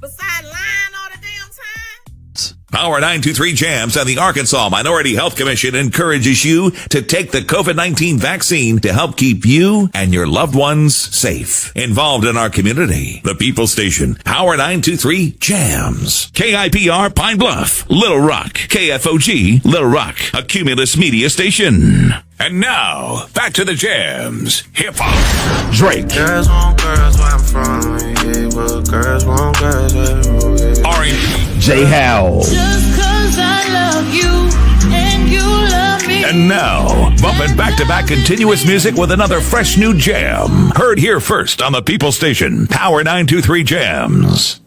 Besides lying all the damn time. Power 923 Jams and the Arkansas Minority Health Commission encourages you to take the COVID-19 vaccine to help keep you and your loved ones safe. Involved in our community, the People Station, Power 923 Jams. KIPR Pine Bluff, Little Rock, KFOG, Little Rock, a Cumulus Media Station. And now, back to the jams. Hip-hop. Drake. Girls want girls where I'm from. Yeah, well, girls want girls where R&B. J. Howell. Just 'cause I love you and you love me. And now, bumping back-to-back continuous music with another fresh new jam. Heard here first on the People Station, Power 923 Jams.